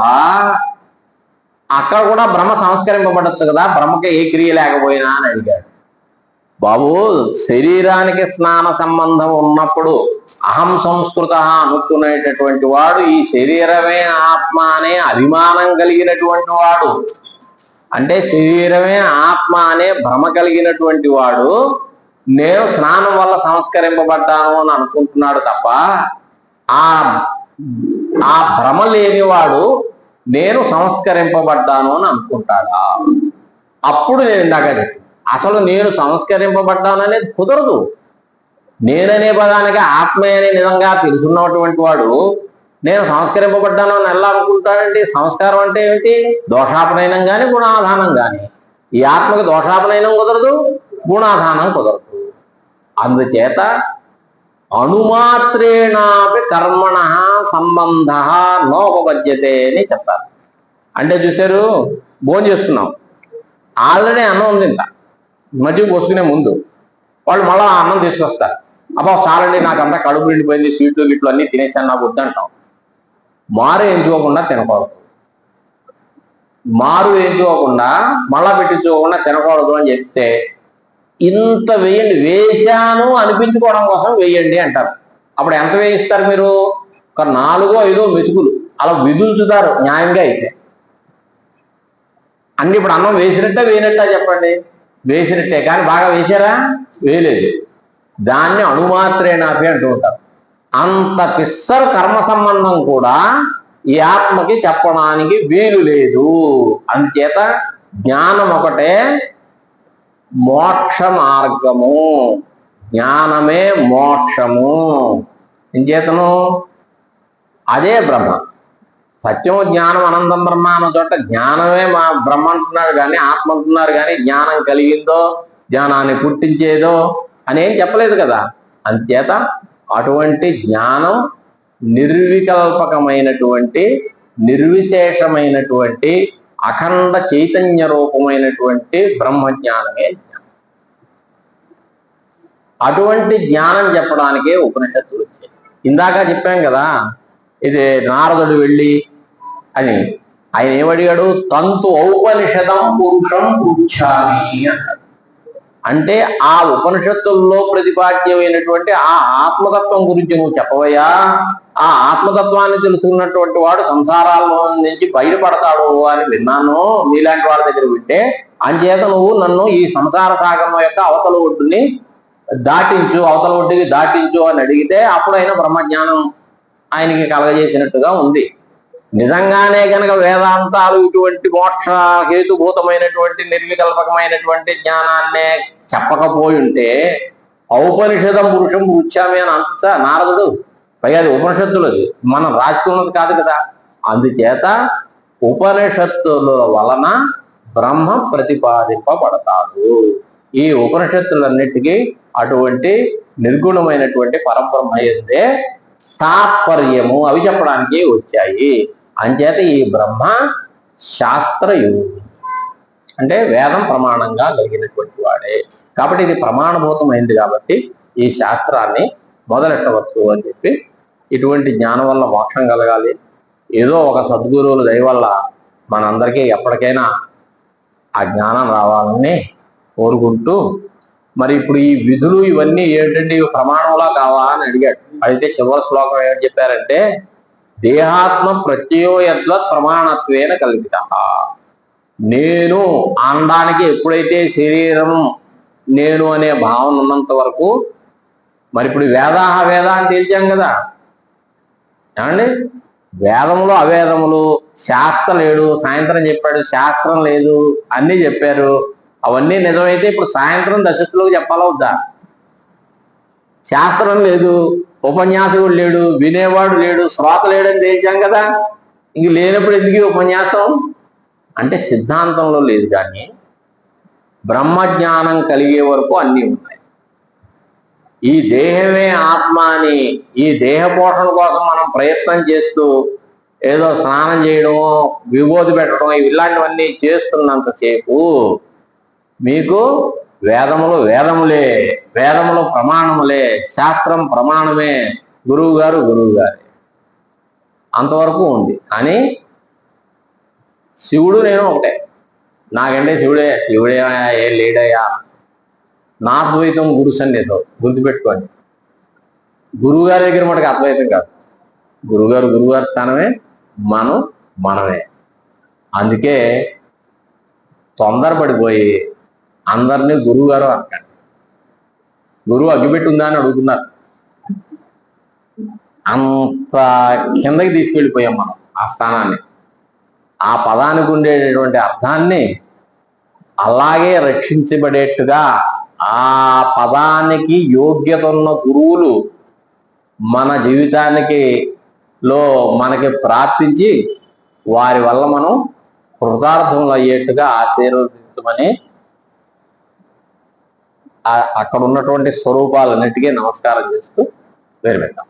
అక్కడ కూడా బ్రహ్మ సంస్కరింపబడచ్చు కదా, బ్రహ్మకి ఏ క్రియ లేకపోయినా అని అడిగాడు. బాబు, శరీరానికి స్నాన సంబంధం ఉన్నప్పుడు అహం సంస్కృత అనుకునేటటువంటి వాడు ఈ శరీరమే ఆత్మ అనే అభిమానం కలిగినటువంటి వాడు, అంటే శరీరమే ఆత్మ అనే భ్రమ కలిగినటువంటి వాడు నేను స్నానం వల్ల సంస్కరింపబడ్డాను అని అనుకుంటున్నాడు తప్ప ఆ భ్రమ లేనివాడు నేను సంస్కరింపబడ్డాను అని అనుకుంటాడా? అప్పుడు నేను ఇందాక అసలు నేను సంస్కరింపబడ్డాను అనేది కుదరదు. నేననే పదానికి ఆత్మే అని నిజంగా తెలుసున్నటువంటి వాడు నేను సంస్కరింపబడ్డాను అని ఎలా అనుకుంటాడండి? సంస్కారం అంటే ఏమిటి? దోషాపనయనం కానీ గుణాధానం కానీ. ఈ ఆత్మకు దోషాపనయనం కుదరదు, గుణాధానం కుదరదు. అందుచేత అణుమాత్రేణాపి కర్మణ సంబంధ నోపపద్యతే అని చెప్తారు. అంటే చూశారు, భోజనం చేస్తున్నాం, ఆల్రెడీ అన్నం తింటా, మధ్య పోసుకునే ముందు వాళ్ళు మళ్ళీ అన్నం తీసుకొస్తారు. అబ్బా చాలండి, నాకంతా కడుపు నిండిపోయింది, స్వీట్లు గిట్లు అన్నీ తినేసాను, నాకు వద్దంటాం. మారు ఎంచుకోకుండా తినకూడదు, మారు ఎంచుకోకుండా మళ్ళా పెట్టించుకోకుండా తినకూడదు అని చెప్తే ఇంత వేయండి, వేశాను అనిపించుకోవడం కోసం వేయండి అంటారు. అప్పుడు ఎంత వేయిస్తారు మీరు? ఒక 4-5 మెతుకులు అలా విదుల్చుతారు న్యాయంగా అయితే. అన్ని ఇప్పుడు అన్నం వేసినట్టే వేయనట్టా చెప్పండి? వేసినట్టే, కానీ బాగా వేశారా? వేయలేదు. దాన్ని అణుమాత్రేణాపి అంటూ ఉంటారు. అంత పిస్సరు కర్మ సంబంధం కూడా ఈ ఆత్మకి చెప్పడానికి వీలు లేదు. అందుచేత జ్ఞానం ఒకటే మోక్ష మార్గము, జ్ఞానమే మోక్షము. ఇంచేతను అదే బ్రహ్మ. సత్యం జ్ఞానం అనంతం బ్రహ్మ అన్న చోట జ్ఞానమే మా బ్రహ్మ అంటున్నారు కానీ, ఆత్మ అంటున్నారు కానీ జ్ఞానం కలిగిందో జ్ఞానాన్ని పుట్టించేదో అనేం చెప్పలేదు కదా. అందుచేత అటువంటి జ్ఞానం నిర్వికల్పకమైనటువంటి, నిర్విశేషమైనటువంటి, అఖండ చైతన్య రూపమైనటువంటి బ్రహ్మజ్ఞానమే జ్ఞానం. అటువంటి జ్ఞానం చెప్పడానికే ఉపనిషత్తులు వచ్చాయి. ఇందాక చెప్పాం కదా, ఇది నారదుడు వెళ్ళి అని ఆయన ఏమడిగాడు? తంతు ఔపనిషదం పురుషం పృచ్ఛామి అన్నాడు. అంటే ఆ ఉపనిషత్తుల్లో ప్రతిపాద్యమైనటువంటి ఆ ఆత్మతత్వం గురించి నువ్వు చెప్పవయ్యా. ఆ ఆత్మతత్వాన్ని తెలుసుకున్నటువంటి వాడు సంసారాల్లో నుంచి బయటపడతాడు అని విన్నాను మీలాంటి వాళ్ళ దగ్గర వింటే. అంచేత నువ్వు నన్ను ఈ సంసార సాగరం యొక్క అవతల ఒడ్డుని దాటించు, అవతల ఒడ్డుకి దాటించు అని అడిగితే అప్పుడైనా బ్రహ్మజ్ఞానం ఆయనకి కలగజేసినట్టుగా ఉంది. నిజంగానే కనుక వేదాంతాలు ఇటువంటి మోక్ష హేతుభూతమైనటువంటి నిర్వికల్పకమైనటువంటి జ్ఞానాన్నే చెప్పకపోయి ఉంటే ఔపనిషదం పురుషం పృచ్ఛామి అని అంత నారదుడు. పైగా అది ఉపనిషత్తులది, మనం రాసుకున్నది కాదు కదా. అందుచేత ఉపనిషత్తుల వలన బ్రహ్మ ప్రతిపాదింపబడతాడు. ఈ ఉపనిషత్తులన్నిటికీ అటువంటి నిర్గుణమైనటువంటి పరబ్రహ్మయందే తాత్పర్యము అవి చెప్పడానికి వచ్చాయి. అంచేత ఈ బ్రహ్మ శాస్త్రయోగి, అంటే వేదం ప్రమాణంగా కలిగినటువంటి వాడే. కాబట్టి ఇది ప్రమాణభూతమైంది కాబట్టి ఈ శాస్త్రాన్ని మొదలెట్టవచ్చు అని చెప్పి, ఇటువంటి జ్ఞానం వల్ల మోక్షం కలగాలి, ఏదో ఒక సద్గురువుల దయ వల్ల మనందరికీ ఎప్పటికైనా ఆ జ్ఞానం రావాలని కోరుకుంటూ, మరి ఇప్పుడు ఈ విధులు ఇవన్నీ ఏంటంటే ఇవి ప్రమాణంలా కావా అని అడిగాడు. అయితే చివరి శ్లోకం ఏమని చెప్పారంటే, దేహాత్మ ప్రత్యయో యద్వత్ ప్రమాణత్వేన కల్పిత. నేను అనడానికి ఎప్పుడైతే శరీరం నేను అనే భావన ఉన్నంత వరకు, మరి ఇప్పుడు వేదాహ వేద అని తేల్చాం కదా ఏమండి. వేదములు అవేదములు, శాస్త్రం లేడు, సాయంత్రం చెప్పాడు, శాస్త్రం లేదు అన్నీ చెప్పారు. అవన్నీ నిజమైతే ఇప్పుడు సాయంత్రం దశస్సులోకి చెప్పాలా వద్దా? శాస్త్రం లేదు, ఉపన్యాసకుడు లేడు, వినేవాడు లేడు, శ్రోత లేడని తేల్చాం కదా. ఇంక లేనప్పుడు ఎందుకు ఉపన్యాసం? అంటే సిద్ధాంతంలో లేదు, కానీ బ్రహ్మజ్ఞానం కలిగే వరకు అన్నీ ఉన్నాయి. ఈ దేహమే ఆత్మ అని ఈ దేహ పోషణ కోసం మనం ప్రయత్నం చేస్తూ ఏదో స్నానం చేయడమో విభూతి పెట్టడం ఇలాంటివన్నీ చేస్తున్నంతసేపు మీకు వేదములే వేదములు ప్రమాణములే, శాస్త్రం ప్రమాణమే, గురువు గారు అంతవరకు ఉంది. కానీ శివుడు నేను ఒకటే, నాకంటే శివుడే ఏం లేడయ్యా. నా అద్వైతం గురు సన్నిధితో గుర్తుపెట్టుకోండి. గురువు గారి దగ్గర మనకి అద్వైతం కాదు. గురువుగారి స్థానమే, మనమే. అందుకే తొందరపడిపోయి అందరినీ గురువు గారు అంటాడు. గురువు అగ్గిపెట్టి ఉందా అని అడుగుతున్నారు. అంత కిందకి తీసుకెళ్ళిపోయాం మనం ఆ స్థానాన్ని. ఆ పదానికి ఉండేటటువంటి అర్థాన్ని అలాగే రక్షించబడేట్టుగా ఆ పదానికి యోగ్యత ఉన్న గురువులు మన జీవితానికి మనకి ప్రార్థించి వారి వల్ల మనం కృతార్థములు అయ్యేట్టుగా ఆశీర్వదించమని అక్కడ ఉన్నటువంటి స్వరూపాలన్నిటికీ నమస్కారం చేస్తూ పేరు పెట్టాం.